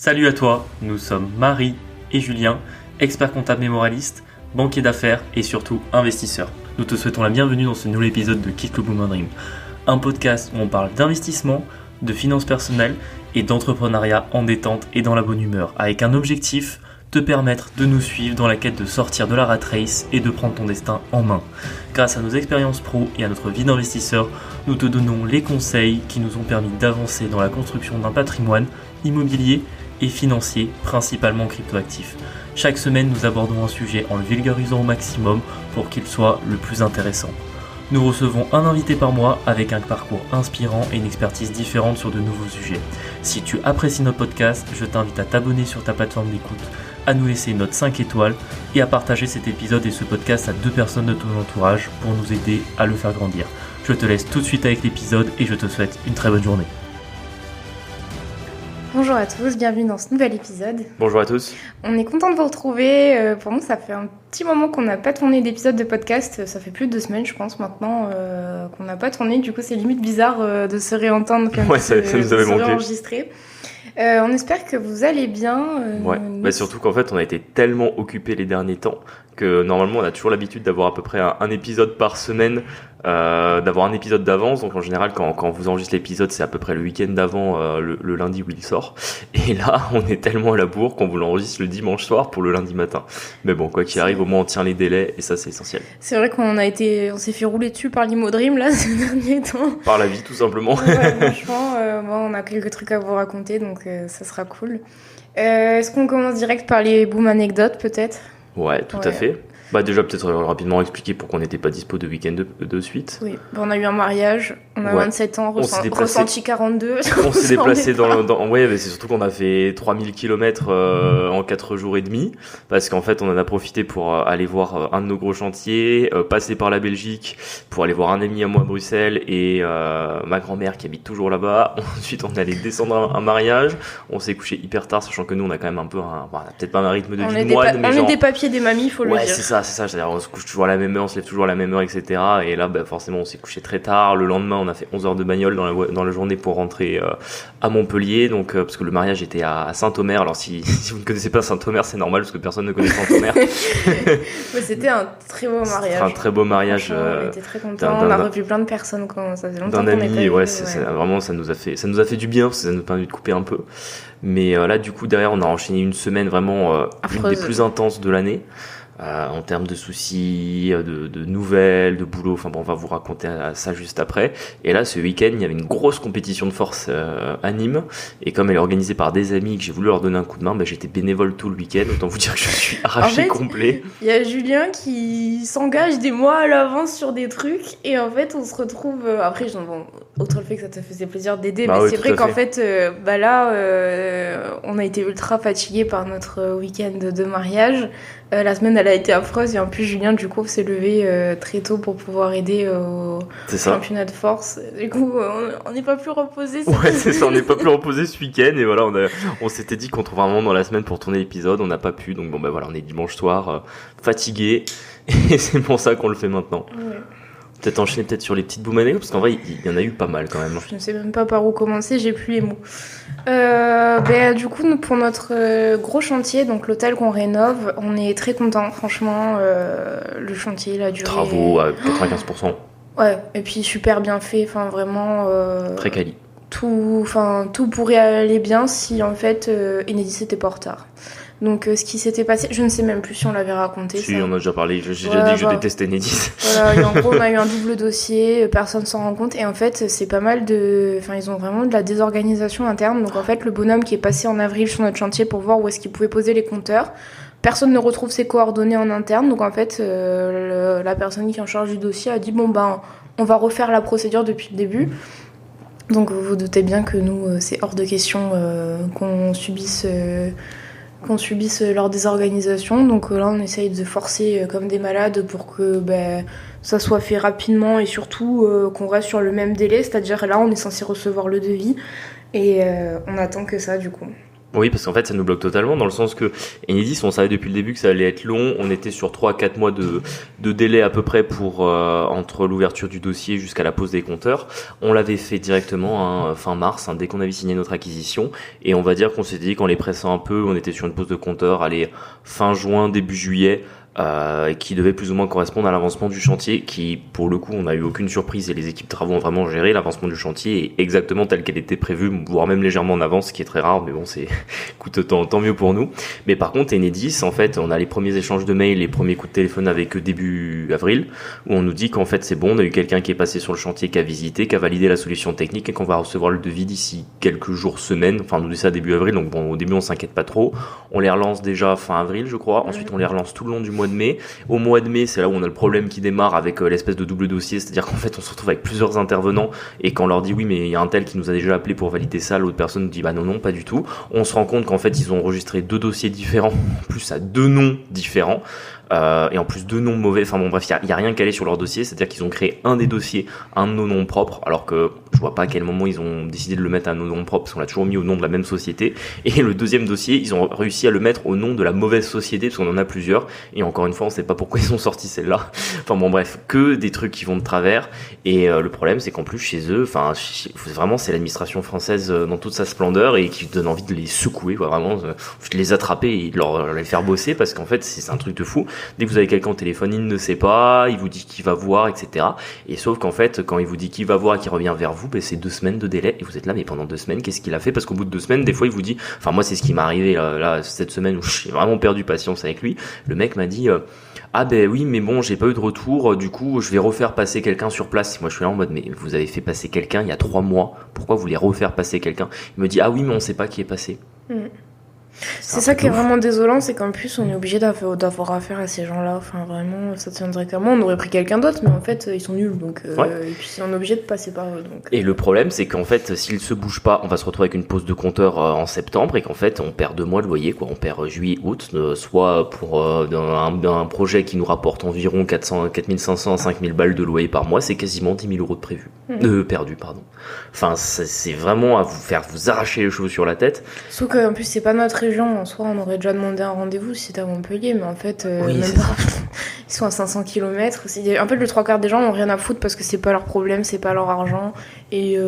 Salut à toi, nous sommes Marie et Julien, experts comptables et moralistes, banquiers d'affaires et surtout investisseurs. Nous te souhaitons la bienvenue dans ce nouvel épisode de Kick le Boom Dream, un podcast où on parle d'investissement, de finances personnelles et d'entrepreneuriat en détente et dans la bonne humeur, avec un objectif, te permettre de nous suivre dans la quête de sortir de la rat race et de prendre ton destin en main. Grâce à nos expériences pro et à notre vie d'investisseur, nous te donnons les conseils qui nous ont permis d'avancer dans la construction d'un patrimoine immobilier et financier, principalement cryptoactif. Chaque semaine, nous abordons un sujet en le vulgarisant au maximum pour qu'il soit le plus intéressant. Nous recevons un invité par mois avec un parcours inspirant et une expertise différente sur de nouveaux sujets. Si tu apprécies notre podcast, je t'invite à t'abonner sur ta plateforme d'écoute, à nous laisser une note 5 étoiles et à partager cet épisode et ce podcast à 2 personnes de ton entourage pour nous aider à le faire grandir. Je te laisse tout de suite avec l'épisode et je te souhaite une très bonne journée. Bonjour à tous, bienvenue dans ce nouvel épisode. Bonjour à tous. On est content de vous retrouver. Pour nous, ça fait un petit moment qu'on n'a pas tourné d'épisode de podcast. Ça fait plus de 2 semaines, je pense, maintenant, qu'on n'a pas tourné. Du coup, c'est limite bizarre de se réentendre comme ça nous avait manqué. Enregistré. On espère que vous allez bien. Surtout qu'en fait, on a été tellement occupés les derniers temps que normalement, on a toujours l'habitude d'avoir à peu près un épisode par semaine, d'avoir un épisode d'avance. Donc en général, quand on vous enregistre l'épisode, c'est à peu près le week-end d'avant, le lundi où il sort. Et là, on est tellement à la bourre qu'on vous l'enregistre le dimanche soir pour le lundi matin. Mais bon, quoi qu'il arrive, au moins on tient les délais et ça, c'est essentiel. C'est vrai qu'on s'est fait rouler dessus par l'Immodream là ces derniers temps. Par la vie, tout simplement. Ouais, franchement, on a quelques trucs à vous raconter, donc ça sera cool. Est-ce qu'on commence direct par les boom anecdotes peut-être ? Ouais, tout à fait. Déjà, peut-être rapidement expliquer pourquoi on n'était pas dispo de week-end de suite. Oui, on a eu un mariage, on a 27 ans, ressenti 42. On s'est déplacé c'est surtout qu'on a fait 3000 km en 4 jours et demi, parce qu'en fait, on en a profité pour aller voir un de nos gros chantiers, passer par la Belgique, pour aller voir un ami à moi à Bruxelles, et ma grand-mère qui habite toujours là-bas. Ensuite, on allait descendre un mariage, on s'est couché hyper tard, sachant que nous, on a quand même un peu peut-être pas un rythme de vie de moine, mais on est des papiers des mamies, faut le dire. C'est ça, c'est-à-dire on se couche toujours à la même heure, on se lève toujours à la même heure, etc. Et là, forcément, on s'est couché très tard. Le lendemain, on a fait 11 heures de bagnole dans la journée pour rentrer à Montpellier, donc parce que le mariage était à Saint-Omer. Alors si vous ne connaissez pas Saint-Omer, c'est normal parce que personne ne connaît Saint-Omer. C'était un très beau mariage. C'était un très beau mariage. On était très contents. On a revu plein de personnes quand ça faisait longtemps qu'on d'un ami. Vraiment, ça nous a fait du bien parce que ça nous a permis de couper un peu. Mais là, du coup, derrière, on a enchaîné une semaine vraiment une des plus intenses de l'année. En termes de soucis, de nouvelles, de boulot, on va vous raconter ça juste après. Et là, ce week-end, il y avait une grosse compétition de force à Nîmes, et comme elle est organisée par des amis et que j'ai voulu leur donner un coup de main, j'étais bénévole tout le week-end, autant vous dire que je suis arraché complet. Il y a Julien qui s'engage des mois à l'avance sur des trucs, et en fait, on se retrouve... Après, outre le fait que ça te faisait plaisir d'aider, mais c'est vrai qu'en fait, on a été ultra fatigués par notre week-end de mariage. La semaine, elle a été affreuse, et en plus, Julien, du coup, s'est levé très tôt pour pouvoir aider au championnat de force. Du coup, on n'est pas plus reposé. C'est ça, on n'est pas plus reposé ce week-end, et voilà, on s'était dit qu'on trouverait un moment dans la semaine pour tourner l'épisode, on n'a pas pu, donc on est dimanche soir, fatigué, et c'est pour ça qu'on le fait maintenant. Ouais. Peut-être enchaîner sur les petites boom anecdotes, parce qu'en vrai, il y en a eu pas mal quand même. Je ne sais même pas par où commencer, j'ai plus les mots. Du coup, nous, pour notre gros chantier, donc l'hôtel qu'on rénove, on est très contents, franchement. Le chantier, il a duré... Travaux à 95%. Ouais, et puis super bien fait, vraiment... Très quali. Tout pourrait aller bien si, en fait, Enedis n'était pas en retard. Donc ce qui s'était passé, je ne sais même plus si on l'avait raconté. Si, on a déjà parlé, j'ai déjà dit que je détestais Enedis. Voilà, et en gros on a eu un double dossier, personne s'en rend compte, et en fait c'est pas mal ils ont vraiment de la désorganisation interne. Donc en fait le bonhomme qui est passé en avril sur notre chantier pour voir où est-ce qu'il pouvait poser les compteurs, personne ne retrouve ses coordonnées en interne, donc en fait la personne qui est en charge du dossier a dit on va refaire la procédure depuis le début. Donc vous vous doutez bien que nous c'est hors de question qu'on subisse leur désorganisation. Donc là, on essaye de forcer comme des malades pour que ça soit fait rapidement, et surtout qu'on reste sur le même délai. C'est-à-dire là, on est censé recevoir le devis, et on attend que ça, du coup. Oui, parce qu'en fait, ça nous bloque totalement, dans le sens que Enedis, on savait depuis le début que ça allait être long. On était sur 3-4 mois de délai à peu près pour entre l'ouverture du dossier jusqu'à la pose des compteurs. On l'avait fait directement fin mars, dès qu'on avait signé notre acquisition. Et on va dire qu'on s'était dit qu'en les pressant un peu, on était sur une pose de compteurs, allez, fin juin, début juillet, qui devait plus ou moins correspondre à l'avancement du chantier, qui pour le coup on n'a eu aucune surprise et les équipes travaux ont vraiment géré l'avancement du chantier est exactement tel qu'elle était prévue, voire même légèrement en avance, ce qui est très rare, mais bon, c'est écoute, tant mieux pour nous. Mais par contre Enedis, en fait, on a les premiers échanges de mails, les premiers coups de téléphone avec eux début avril, où on nous dit qu'en fait c'est bon, on a eu quelqu'un qui est passé sur le chantier, qui a visité, qui a validé la solution technique et qu'on va recevoir le devis d'ici quelques jours, semaines. Enfin, on nous dit ça début avril, donc bon, au début on s'inquiète pas trop. On les relance déjà fin avril, je crois. Ensuite on les relance tout le long du mois de mai. Au mois de mai, c'est là où on a le problème qui démarre avec l'espèce de double dossier, c'est-à-dire qu'en fait on se retrouve avec plusieurs intervenants et quand on leur dit oui mais il y a un tel qui nous a déjà appelé pour valider ça, l'autre personne nous dit bah non pas du tout. On se rend compte qu'en fait ils ont enregistré 2 dossiers différents, en plus à 2 noms différents. Et en plus 2 noms mauvais, enfin bon bref, il y a rien calé sur leur dossier, c'est-à-dire qu'ils ont créé un des dossiers, un de nos noms propres, alors que je vois pas à quel moment ils ont décidé de le mettre à nos noms propres, parce qu'on l'a toujours mis au nom de la même société, et le deuxième dossier, ils ont réussi à le mettre au nom de la mauvaise société, parce qu'on en a plusieurs, et encore une fois, on sait pas pourquoi ils ont sorti celle-là, enfin bon bref, que des trucs qui vont de travers, et le problème c'est qu'en plus chez eux, enfin vraiment c'est l'administration française dans toute sa splendeur, et qui donne envie de les secouer, quoi, vraiment, de les attraper et de les faire bosser, parce qu'en fait c'est un truc de fou. Dès que vous avez quelqu'un au téléphone, il ne sait pas, il vous dit qu'il va voir, etc. Et sauf qu'en fait, quand il vous dit qu'il va voir et qu'il revient vers vous, c'est 2 semaines de délai. Et vous êtes là, mais pendant 2 semaines, qu'est-ce qu'il a fait? Parce qu'au bout de 2 semaines, des fois, il vous dit, enfin moi, c'est ce qui m'est arrivé là cette semaine où j'ai vraiment perdu patience avec lui. Le mec m'a dit, ah ben oui, mais bon, j'ai pas eu de retour, du coup, je vais refaire passer quelqu'un sur place. Et moi, je suis là en mode, mais vous avez fait passer quelqu'un il y a 3 mois. Pourquoi vous voulez refaire passer quelqu'un? Il me dit, ah oui, mais on sait pas qui est passé. C'est ça qui est vraiment désolant, c'est qu'en plus on est obligé d'avoir affaire à ces gens-là. Enfin vraiment, ça tiendrait qu'à moi, on aurait pris quelqu'un d'autre, mais en fait ils sont nuls, donc et puis on est obligé de passer par eux. Donc, Et le problème, c'est qu'en fait, s'ils se bougent pas, on va se retrouver avec une pause de compteur en septembre et qu'en fait, on perd 2 mois de loyer, quoi. On perd juillet, août, soit pour un projet qui nous rapporte environ 4500 5000 balles de loyer par mois, c'est quasiment 10 000 euros de prévu, perdu, pardon. Enfin, c'est vraiment à vous arracher les cheveux sur la tête. Sauf qu'en plus c'est pas notre région, en soi on aurait déjà demandé un rendez-vous si c'était à Montpellier, mais en fait oui, même pas. Ils sont à 500 km. En fait le 3/4 des gens ont rien à foutre parce que c'est pas leur problème, c'est pas leur argent et ils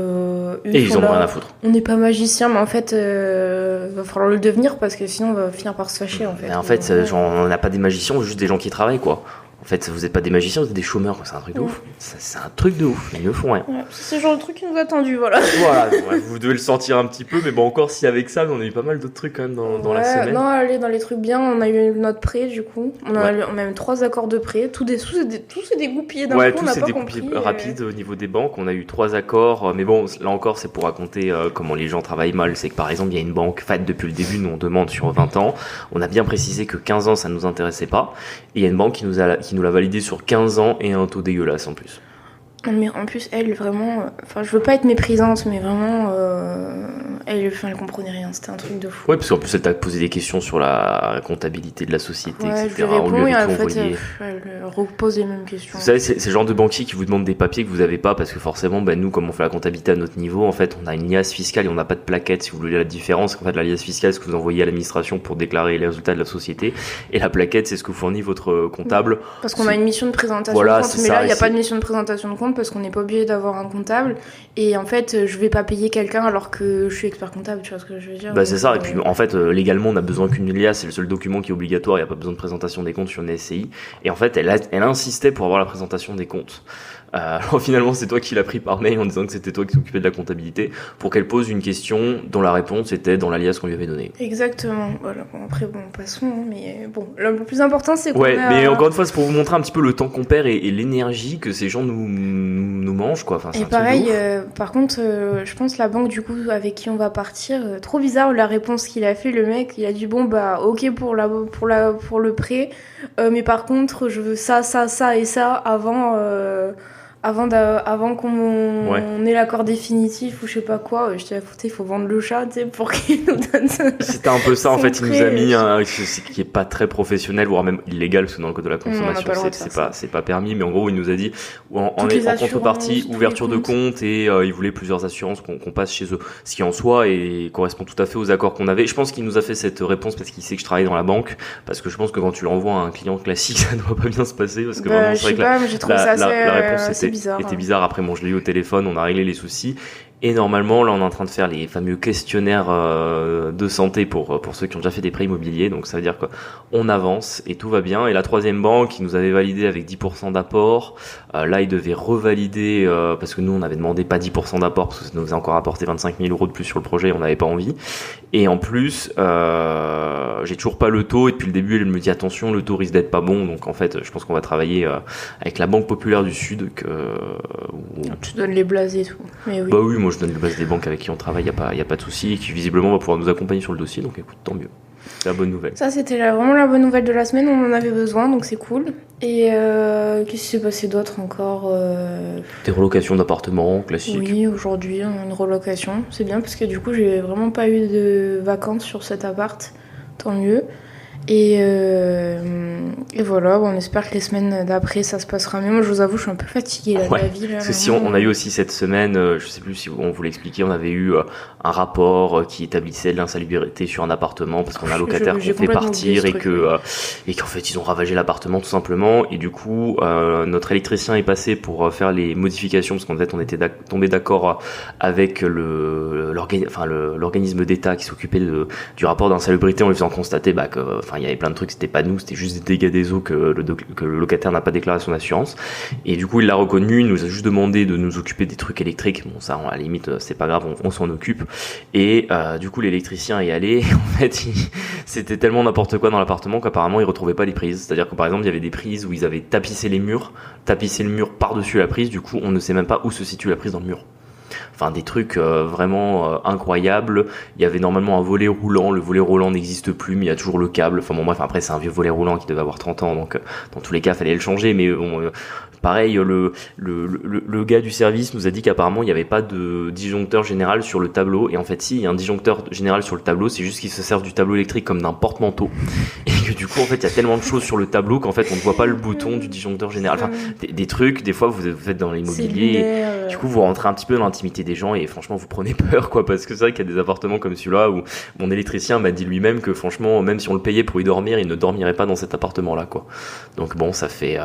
ont rien à foutre. On n'est pas magicien, mais en fait va falloir le devenir parce que sinon on va finir par se fâcher en fait. Mais en fait on n'a pas des magiciens, juste des gens qui travaillent, quoi. En fait, vous n'êtes pas des magiciens, vous êtes des chômeurs, c'est un truc de ouf. C'est un truc de ouf, ils ne font rien. Ouais, c'est le genre de truc qui nous a tendu, voilà. Voilà, ouais, vous devez le sentir un petit peu, mais bon, encore si avec ça, on a eu pas mal d'autres trucs quand même dans la semaine. Non, allez, dans les trucs bien, on a eu notre prêt du coup. On a même 3 accords de prêt, tout s'est dégoupillé d'un coup, on n'a pas compris. Rapide au niveau des banques, on a eu 3 accords, mais bon, là encore, c'est pour raconter comment les gens travaillent mal. C'est que par exemple, il y a une banque, depuis le début, nous on demande sur 20 ans, on a bien précisé que 15 ans, ça nous intéressait pas, et il y a une banque qui nous l'a validé sur 15 ans et un taux dégueulasse en plus. Mais en plus, elle, vraiment... Enfin, je veux pas être méprisante, mais vraiment... elle comprenait rien, c'était un truc de fou. Ouais, parce qu'en plus, elle t'a posé des questions sur la comptabilité de la société, etc. Je lui réponds et en fait, elle repose les mêmes questions. Vous savez, c'est le genre de banquier qui vous demande des papiers que vous avez pas, parce que forcément, nous, comme on fait la comptabilité à notre niveau, en fait, on a une liasse fiscale et on n'a pas de plaquette. Si vous voulez la différence, en fait, la liasse fiscale, c'est ce que vous envoyez à l'administration pour déclarer les résultats de la société, et la plaquette, c'est ce que fournit votre comptable. Parce qu'on a une mission de présentation de compte, mais là, il n'y a pas de mission de présentation de compte parce qu'on n'est pas obligé d'avoir un comptable, et en fait, je vais pas payer quelqu'un alors que je suis expert comptable, tu vois ce que je veux dire. C'est ça, et puis en fait, légalement, on a besoin qu'une liasse, c'est le seul document qui est obligatoire, il n'y a pas besoin de présentation des comptes sur une SCI, et en fait, elle insistait pour avoir la présentation des comptes. Alors finalement, c'est toi qui l'as pris par mail en disant que c'était toi qui t'occupais de la comptabilité pour qu'elle pose une question dont la réponse était dans l'alias qu'on lui avait donné. Exactement. Voilà. Bon, après, passons. Mais bon, le plus important, c'est qu'on mais encore une fois, c'est pour vous montrer un petit peu le temps qu'on perd et l'énergie que ces gens nous mangent, quoi. Enfin, et pareil, par contre, je pense la banque du coup avec qui on va partir, trop bizarre la réponse qu'il a fait. Le mec, il a dit bon ok pour le prêt, mais par contre, je veux ça et ça avant qu'on ait l'accord définitif ou je sais pas quoi, je t'ai il faut vendre le chat, tu sais, pour qu'il nous donne ça. C'était un peu ça, en fait, il nous a mis qui est pas très professionnel, voire même illégal, parce que dans le code de la consommation, c'est pas permis, mais en gros, il nous a dit, en contrepartie, ouverture de compte, et il voulait plusieurs assurances qu'on passe chez eux. Ce qui en soi correspond tout à fait aux accords qu'on avait. Je pense qu'il nous a fait cette réponse parce qu'il sait que je travaille dans la banque, parce que je pense que quand tu l'envoies à un client classique, ça doit pas bien se passer, parce que vraiment, c'est vrai que la réponse était bizarre. Après, bon, je l'ai eu au téléphone, on a réglé les soucis. Et normalement, là, on est en train de faire les fameux questionnaires de santé pour ceux qui ont déjà fait des prêts immobiliers. Donc, ça veut dire qu'on avance et tout va bien. Et la troisième banque, ils nous avait validé avec 10% d'apport. Là, ils devaient revalider parce que nous, on avait demandé pas 10% d'apport parce que ça nous faisait encore apporter 25 000 € de plus sur le projet. On n'avait pas envie. Et en plus, j'ai toujours pas le taux. Et depuis le début, elle me dit attention, le taux risque d'être pas bon. Donc, en fait, je pense qu'on va travailler avec la Banque Populaire du Sud. Tu donnes les blasés et tout. Mais oui. Bah oui, moi je donne le base des banques avec qui on travaille, y a pas de souci, et qui visiblement va pouvoir nous accompagner sur le dossier, donc écoute, tant mieux. C'est la bonne nouvelle. Ça, c'était vraiment la bonne nouvelle de la semaine, on en avait besoin, donc c'est cool. Et qu'est-ce qui s'est passé d'autre encore Des relocations d'appartements classiques. Oui, aujourd'hui, une relocation, c'est bien parce que du coup, j'ai vraiment pas eu de vacances sur cet appart, tant mieux. Et voilà, on espère que les semaines d'après ça se passera mieux. Moi, je vous avoue, je suis un peu fatiguée de la vie. Là, parce que si on a eu aussi cette semaine, je sais plus si on vous l'expliquait, on avait eu un rapport qui établissait de l'insalubrité sur un appartement parce qu'on a un locataire qu'on fait partir et qu'en fait ils ont ravagé l'appartement tout simplement. Et du coup, notre électricien est passé pour faire les modifications parce qu'en fait on était tombé d'accord avec l'organisme d'État qui s'occupait du rapport d'insalubrité en lui faisant constater il y avait plein de trucs, c'était pas nous, c'était juste des dégâts des eaux que le locataire n'a pas déclaré à son assurance. Et du coup, il l'a reconnu, il nous a juste demandé de nous occuper des trucs électriques. Bon, ça, à la limite, c'est pas grave, on s'en occupe. Et du coup, l'électricien est allé. En fait, c'était tellement n'importe quoi dans l'appartement qu'apparemment, il retrouvait pas les prises. C'est-à-dire que par exemple, il y avait des prises où ils avaient tapissé le mur par-dessus la prise. Du coup, on ne sait même pas où se situe la prise dans le mur. Enfin, des trucs vraiment incroyables. Il y avait normalement un volet roulant. Le volet roulant n'existe plus, mais il y a toujours le câble. Enfin bon, bref, après, c'est un vieux volet roulant qui devait avoir 30 ans. Donc, dans tous les cas, fallait le changer. Mais bon, pareil, le gars du service nous a dit qu'apparemment, il n'y avait pas de disjoncteur général sur le tableau. Et en fait, si, il y a un disjoncteur général sur le tableau. C'est juste qu'il se sert du tableau électrique comme d'un porte-manteau. Et que du coup, en fait, il y a tellement de choses sur le tableau qu'en fait, on ne voit pas le bouton du disjoncteur général. Enfin, des trucs, des fois, vous faites dans l'immobilier. Du coup, vous rentrez un petit peu dans l'intimité des gens et franchement, vous prenez peur, quoi, parce que c'est vrai qu'il y a des appartements comme celui-là où mon électricien m'a dit lui-même que franchement, même si on le payait pour y dormir, il ne dormirait pas dans cet appartement-là, quoi. Donc bon, ça fait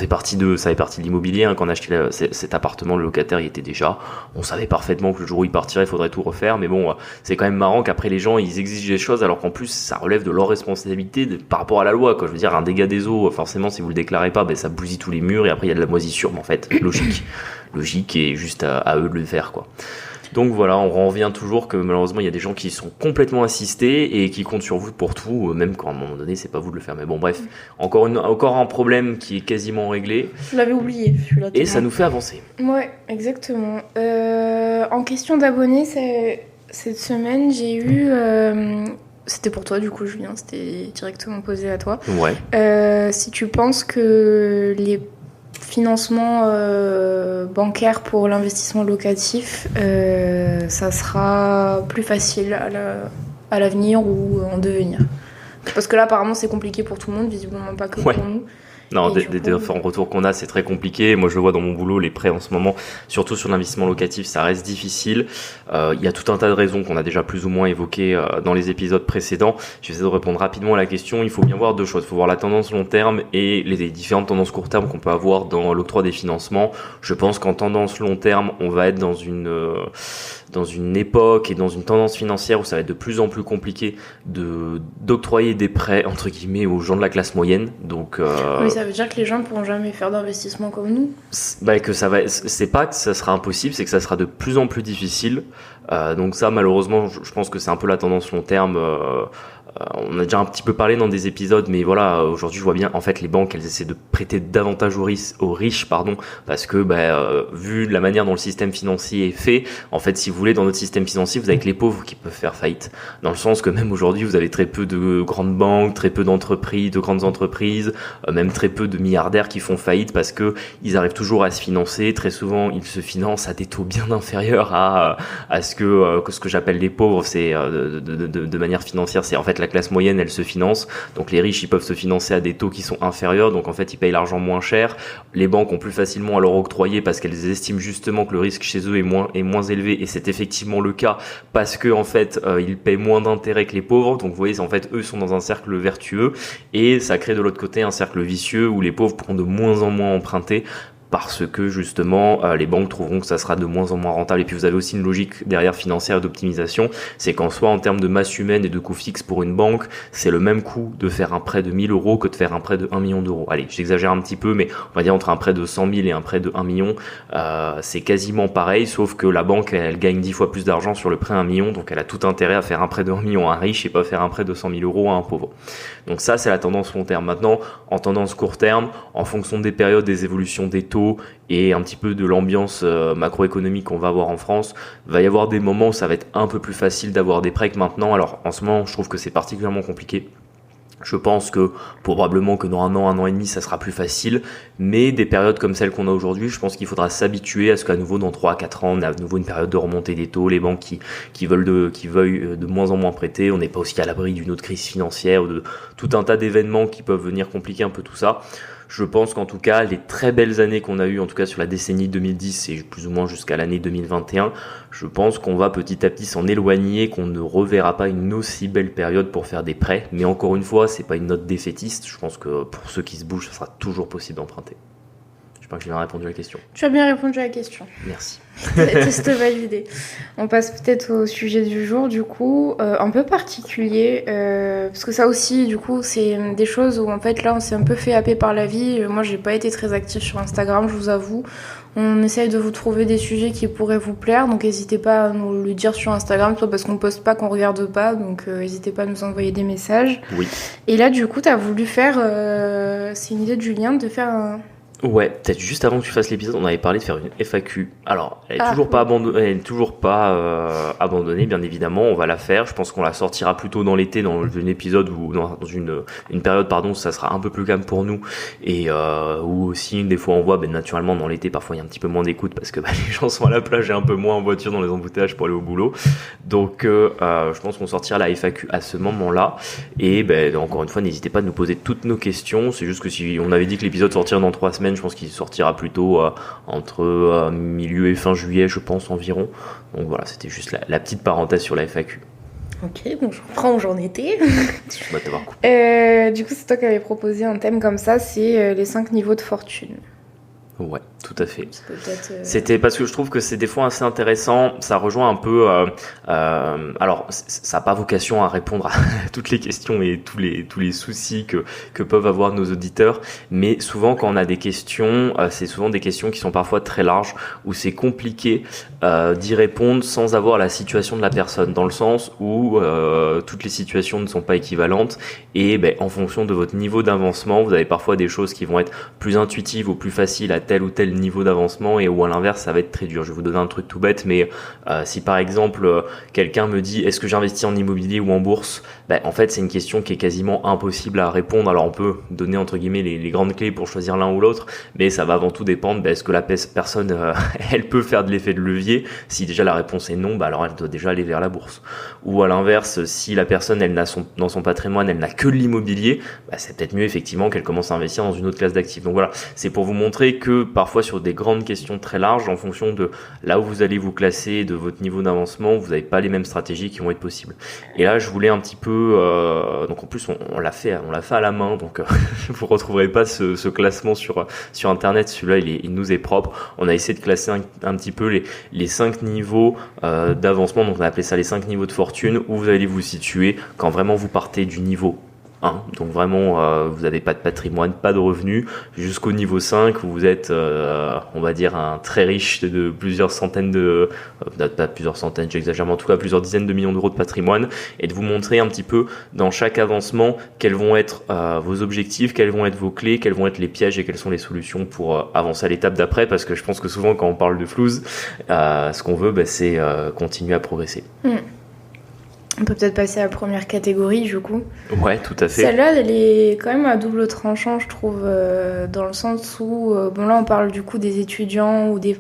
partie de l'immobilier, hein. Quand on a acheté cet appartement, le locataire y était déjà. On savait parfaitement que le jour où il partirait, il faudrait tout refaire, mais bon, c'est quand même marrant qu'après les gens, ils exigent des choses alors qu'en plus, ça relève de leur responsabilité par rapport à la loi, quoi. Je veux dire, un dégât des eaux, forcément, si vous le déclarez pas, ça bousille tous les murs et après il y a de la moisissure, mais en fait, logique et juste à eux de le faire, quoi. Donc voilà, on en revient toujours que malheureusement il y a des gens qui sont complètement assistés et qui comptent sur vous pour tout, même quand à un moment donné c'est pas vous de le faire. Mais bon, bref, encore un problème qui est quasiment réglé. Je l'avais oublié, celui-là. Et ça nous fait avancer. Ouais, exactement. En question d'abonnés, cette semaine j'ai eu... C'était pour toi du coup, Julien, c'était directement posé à toi. Ouais. Si tu penses que les financement bancaire pour l'investissement locatif, ça sera plus facile à l'avenir ou en devenir. Parce que là, apparemment, c'est compliqué pour tout le monde, visiblement pas que pour nous. Non, des retours qu'on a, c'est très compliqué. Moi, je le vois dans mon boulot, les prêts en ce moment, surtout sur l'investissement locatif, ça reste difficile. Il y a tout un tas de raisons qu'on a déjà plus ou moins évoquées dans les épisodes précédents. Je vais essayer de répondre rapidement à la question. Il faut bien voir deux choses. Il faut voir la tendance long terme et les différentes tendances court terme qu'on peut avoir dans l'octroi des financements. Je pense qu'en tendance long terme, on va être dans une époque et dans une tendance financière où ça va être de plus en plus compliqué d'octroyer des prêts entre guillemets aux gens de la classe moyenne. Donc mais ça veut dire que les gens ne pourront jamais faire d'investissement comme nous. C'est pas que ça sera impossible, c'est que ça sera de plus en plus difficile. Donc ça, malheureusement, je pense que c'est un peu la tendance long terme. on a déjà un petit peu parlé dans des épisodes, mais voilà, aujourd'hui je vois bien, en fait, les banques, elles essaient de prêter davantage aux riches, parce que vu la manière dont le système financier est fait, en fait, si vous voulez, dans notre système financier, vous avez que les pauvres qui peuvent faire faillite. Dans le sens que même aujourd'hui, vous avez très peu de grandes banques, très peu d'entreprises, de grandes entreprises, même très peu de milliardaires qui font faillite parce que ils arrivent toujours à se financer. Très souvent, ils se financent à des taux bien inférieurs à ce que j'appelle les pauvres. C'est de manière financière, c'est en fait la classe moyenne, elle se finance. Donc les riches, ils peuvent se financer à des taux qui sont inférieurs. Donc en fait, ils payent l'argent moins cher. Les banques ont plus facilement à leur octroyer parce qu'elles estiment justement que le risque chez eux est moins élevé, et c'est effectivement le cas parce que en fait, ils payent moins d'intérêts que les pauvres. Donc vous voyez, en fait, eux sont dans un cercle vertueux, et ça crée de l'autre côté un cercle vicieux où les pauvres pourront de moins en moins emprunter parce que justement les banques trouveront que ça sera de moins en moins rentable. Et puis vous avez aussi une logique derrière financière d'optimisation, c'est qu'en soi, en termes de masse humaine et de coût fixe pour une banque, c'est le même coût de faire un prêt de 1000 euros que de faire un prêt de 1 million d'euros. Allez, j'exagère un petit peu, mais on va dire entre un prêt de 100 000 et un prêt de 1 million, c'est quasiment pareil, sauf que la banque, elle gagne 10 fois plus d'argent sur le prêt à 1 million, donc elle a tout intérêt à faire un prêt de 1 million à un riche et pas faire un prêt de 100 000 euros à un pauvre. Donc ça, c'est la tendance long terme. Maintenant, en tendance court terme, en fonction des périodes, des évolutions des taux et un petit peu de l'ambiance macroéconomique qu'on va avoir en France, va y avoir des moments où ça va être un peu plus facile d'avoir des prêts que maintenant. Alors en ce moment, je trouve que c'est particulièrement compliqué. Je pense que probablement que dans un an et demi, ça sera plus facile. Mais des périodes comme celle qu'on a aujourd'hui, je pense qu'il faudra s'habituer à ce qu'à nouveau dans 3-4 ans, on a à nouveau une période de remontée des taux, les banques qui veuillent de moins en moins prêter. On n'est pas aussi à l'abri d'une autre crise financière ou de tout un tas d'événements qui peuvent venir compliquer un peu tout ça. Je pense qu'en tout cas, les très belles années qu'on a eues, en tout cas sur la décennie 2010 et plus ou moins jusqu'à l'année 2021, je pense qu'on va petit à petit s'en éloigner, qu'on ne reverra pas une aussi belle période pour faire des prêts. Mais encore une fois, c'est pas une note défaitiste. Je pense que pour ceux qui se bougent, ça sera toujours possible d'emprunter. Je pense que j'ai bien répondu à la question. Tu as bien répondu à la question. Merci. Test validé. On passe peut-être au sujet du jour, du coup, un peu particulier, parce que ça aussi, du coup, c'est des choses où en fait là, on s'est un peu fait happer par la vie. Moi, j'ai pas été très active sur Instagram, je vous avoue. On essaye de vous trouver des sujets qui pourraient vous plaire, donc n'hésitez pas à nous le dire sur Instagram, soit parce qu'on poste pas, qu'on regarde pas, donc n'hésitez pas à nous envoyer des messages. Oui. Et là, du coup, t'as voulu faire, c'est une idée de Julien, de faire un... Ouais, peut-être juste avant que tu fasses l'épisode, on avait parlé de faire une FAQ. Alors, elle est toujours pas abandonnée, bien évidemment. On va la faire. Je pense qu'on la sortira plutôt dans l'été, dans un épisode ou dans une période, où ça sera un peu plus calme pour nous et où aussi des fois on voit, naturellement dans l'été, parfois il y a un petit peu moins d'écoute parce que les gens sont à la plage et un peu moins en voiture dans les embouteillages pour aller au boulot. Donc, je pense qu'on sortira la FAQ à ce moment-là. Et encore une fois, n'hésitez pas à nous poser toutes nos questions. C'est juste que si on avait dit que l'épisode sortirait dans 3 semaines, je pense qu'il sortira plutôt entre milieu et fin juillet, je pense, environ. Donc voilà, c'était juste la petite parenthèse sur la FAQ. Ok, donc je reprends où j'en étais. Je vais t'avoir coupé. Du coup, c'est toi qui avais proposé un thème comme ça, c'est les 5 niveaux de fortune. Ouais, tout à fait. C'était parce que je trouve que c'est des fois assez intéressant. Ça rejoint un peu. Alors, ça n'a pas vocation à répondre à toutes les questions et tous les soucis que peuvent avoir nos auditeurs. Mais souvent, quand on a des questions, c'est souvent des questions qui sont parfois très larges, où c'est compliqué d'y répondre sans avoir la situation de la personne, dans le sens où toutes les situations ne sont pas équivalentes. Et en fonction de votre niveau d'avancement, vous avez parfois des choses qui vont être plus intuitives ou plus faciles à tel ou tel niveau d'avancement, et ou à l'inverse ça va être très dur. Je vais vous donner un truc tout bête, mais si par exemple quelqu'un me dit est-ce que j'investis en immobilier ou en bourse, en fait c'est une question qui est quasiment impossible à répondre. Alors on peut donner entre guillemets les grandes clés pour choisir l'un ou l'autre, mais ça va avant tout dépendre est-ce que la personne elle peut faire de l'effet de levier. Si déjà la réponse est non, alors elle doit déjà aller vers la bourse. Ou à l'inverse, si la personne elle n'a dans son patrimoine elle n'a que de l'immobilier, c'est peut-être mieux effectivement qu'elle commence à investir dans une autre classe d'actifs. Donc voilà, c'est pour vous montrer que parfois sur des grandes questions très larges, en fonction de là où vous allez vous classer, de votre niveau d'avancement, vous n'avez pas les mêmes stratégies qui vont être possibles. Et là, je voulais un petit peu, donc en plus on l'a fait à la main, donc vous retrouverez pas ce classement sur internet. Celui-là, il nous est propre. On a essayé de classer un petit peu les 5 niveaux d'avancement. Donc on a appelé ça les 5 niveaux de fortune, où vous allez vous situer quand vraiment vous partez du niveau 1. Donc vraiment, vous n'avez pas de patrimoine, pas de revenus, jusqu'au niveau 5 où vous êtes, on va dire, un très riche de plusieurs centaines pas plusieurs centaines, j'exagère, mais en tout cas plusieurs dizaines de millions d'euros de patrimoine, et de vous montrer un petit peu dans chaque avancement quels vont être vos objectifs, quelles vont être vos clés, quels vont être les pièges et quelles sont les solutions pour avancer à l'étape d'après, parce que je pense que souvent quand on parle de flouze, ce qu'on veut, c'est continuer à progresser. On peut peut-être passer à la première catégorie, du coup. Ouais, tout à fait. Celle-là, elle est quand même à double tranchant, je trouve, dans le sens où, là, on parle du coup des étudiants ou des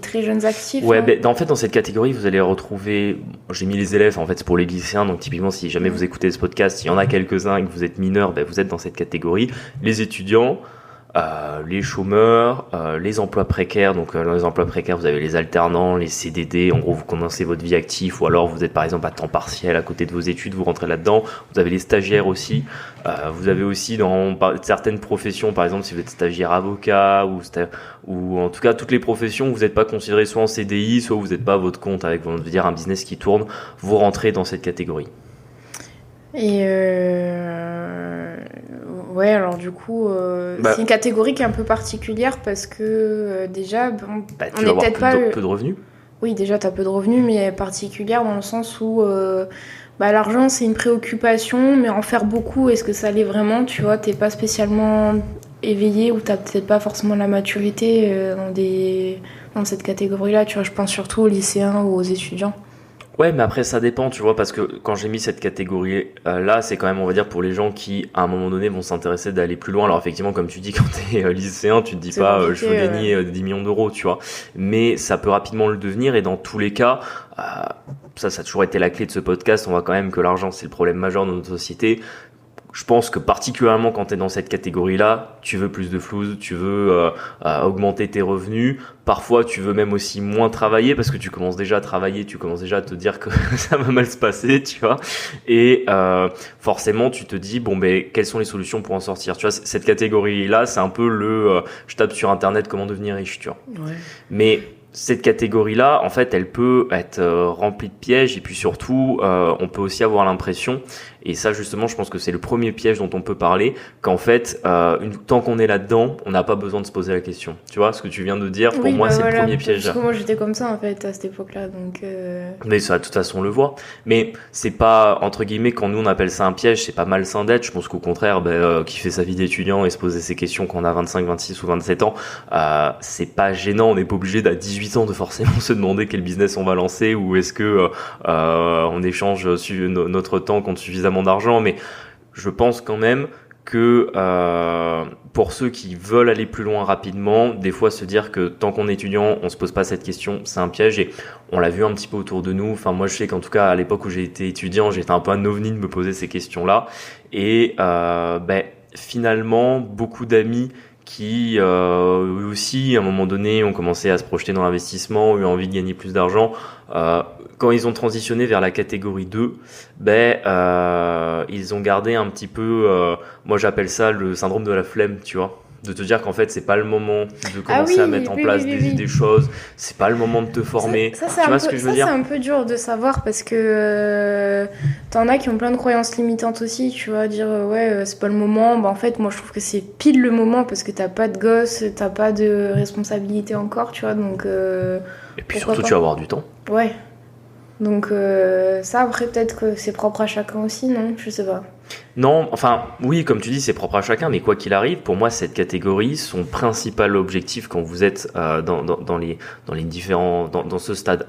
très jeunes actifs. Ouais, en fait, dans cette catégorie, vous allez retrouver, j'ai mis les élèves, en fait, c'est pour les lycéens, donc typiquement, si jamais vous écoutez ce podcast, il y en a quelques-uns et que vous êtes mineurs, vous êtes dans cette catégorie. Les étudiants, les chômeurs, les emplois précaires. Donc dans les emplois précaires, vous avez les alternants, les CDD. En gros, vous commencez votre vie active, ou alors vous êtes par exemple à temps partiel à côté de vos études, vous rentrez là-dedans. Vous avez les stagiaires aussi. Vous avez aussi dans certaines professions, par exemple si vous êtes stagiaire avocat ou en tout cas toutes les professions où vous n'êtes pas considéré soit en CDI, soit vous n'êtes pas à votre compte avec, on veut dire, un business qui tourne, vous rentrez dans cette catégorie. Et ouais, alors du coup, c'est une catégorie qui est un peu particulière parce que déjà, tu vas avoir peu de revenus. Oui, déjà, tu as peu de revenus, mais particulière dans le sens où l'argent, c'est une préoccupation, mais en faire beaucoup, est-ce que ça l'est vraiment? Tu vois, t'es pas spécialement éveillé ou t'as peut-être pas forcément la maturité dans cette catégorie-là. Tu vois, je pense surtout aux lycéens ou aux étudiants. Ouais, mais après ça dépend, tu vois, parce que quand j'ai mis cette catégorie là, c'est quand même, on va dire, pour les gens qui à un moment donné vont s'intéresser d'aller plus loin. Alors effectivement, comme tu dis, quand t'es lycéen, tu te dis pas je veux gagner 10 millions d'euros, tu vois, mais ça peut rapidement le devenir, et dans tous les cas, ça a toujours été la clé de ce podcast, on voit quand même que l'argent c'est le problème majeur de notre société. Je pense que particulièrement quand tu es dans cette catégorie-là, tu veux plus de flouze, tu veux augmenter tes revenus. Parfois, tu veux même aussi moins travailler parce que tu commences déjà à travailler, tu commences déjà à te dire que ça va mal se passer, tu vois. Et forcément, tu te dis, quelles sont les solutions pour en sortir? Tu vois, cette catégorie-là, c'est un peu je tape sur Internet comment devenir riche, tu vois. Ouais. Mais cette catégorie-là, en fait, elle peut être remplie de pièges, et puis surtout, on peut aussi avoir l'impression, et ça justement, je pense que c'est le premier piège dont on peut parler, qu'en fait, tant qu'on est là-dedans, on n'a pas besoin de se poser la question. Tu vois, ce que tu viens de dire, pour moi, c'est le premier piège. Parce que moi, j'étais comme ça, en fait, à cette époque-là, donc... Mais ça, de toute façon, on le voit. Mais c'est pas, entre guillemets, quand nous, on appelle ça un piège, c'est pas malsain d'être. Je pense qu'au contraire, qui fait sa vie d'étudiant et se poser ces questions quand on a 25, 26 ou 27 ans, c'est pas gênant. On n'est pas obligé d'à 18 ans de forcément se demander quel business on va lancer, ou est-ce que on échange notre temps contre suffisamment d'argent. Mais je pense quand même que pour ceux qui veulent aller plus loin rapidement, des fois se dire que tant qu'on est étudiant, on se pose pas cette question, c'est un piège, et on l'a vu un petit peu autour de nous. Enfin, moi je sais qu'en tout cas à l'époque où j'ai été étudiant, j'étais un peu un ovni de me poser ces questions-là, et finalement beaucoup d'amis qui eux aussi à un moment donné ont commencé à se projeter dans l'investissement, ont eu envie de gagner plus d'argent, quand ils ont transitionné vers la catégorie 2, ils ont gardé un petit peu, moi j'appelle ça le syndrome de la flemme, tu vois, de te dire qu'en fait c'est pas le moment de commencer à mettre en place des choses, c'est pas le moment de te former. Tu vois ce que je veux dire ? C'est un peu dur de savoir parce que t'en as qui ont plein de croyances limitantes aussi, tu vois, dire c'est pas le moment. En fait moi je trouve que c'est pile le moment parce que t'as pas de gosse, t'as pas de responsabilité encore, tu vois, donc et puis surtout tu vas avoir du temps. Ouais. Donc ça après peut-être que c'est propre à chacun aussi, non ? Je sais pas. Non, enfin oui, comme tu dis, c'est propre à chacun, mais quoi qu'il arrive, pour moi cette catégorie, son principal objectif quand vous êtes dans les différents dans ce stade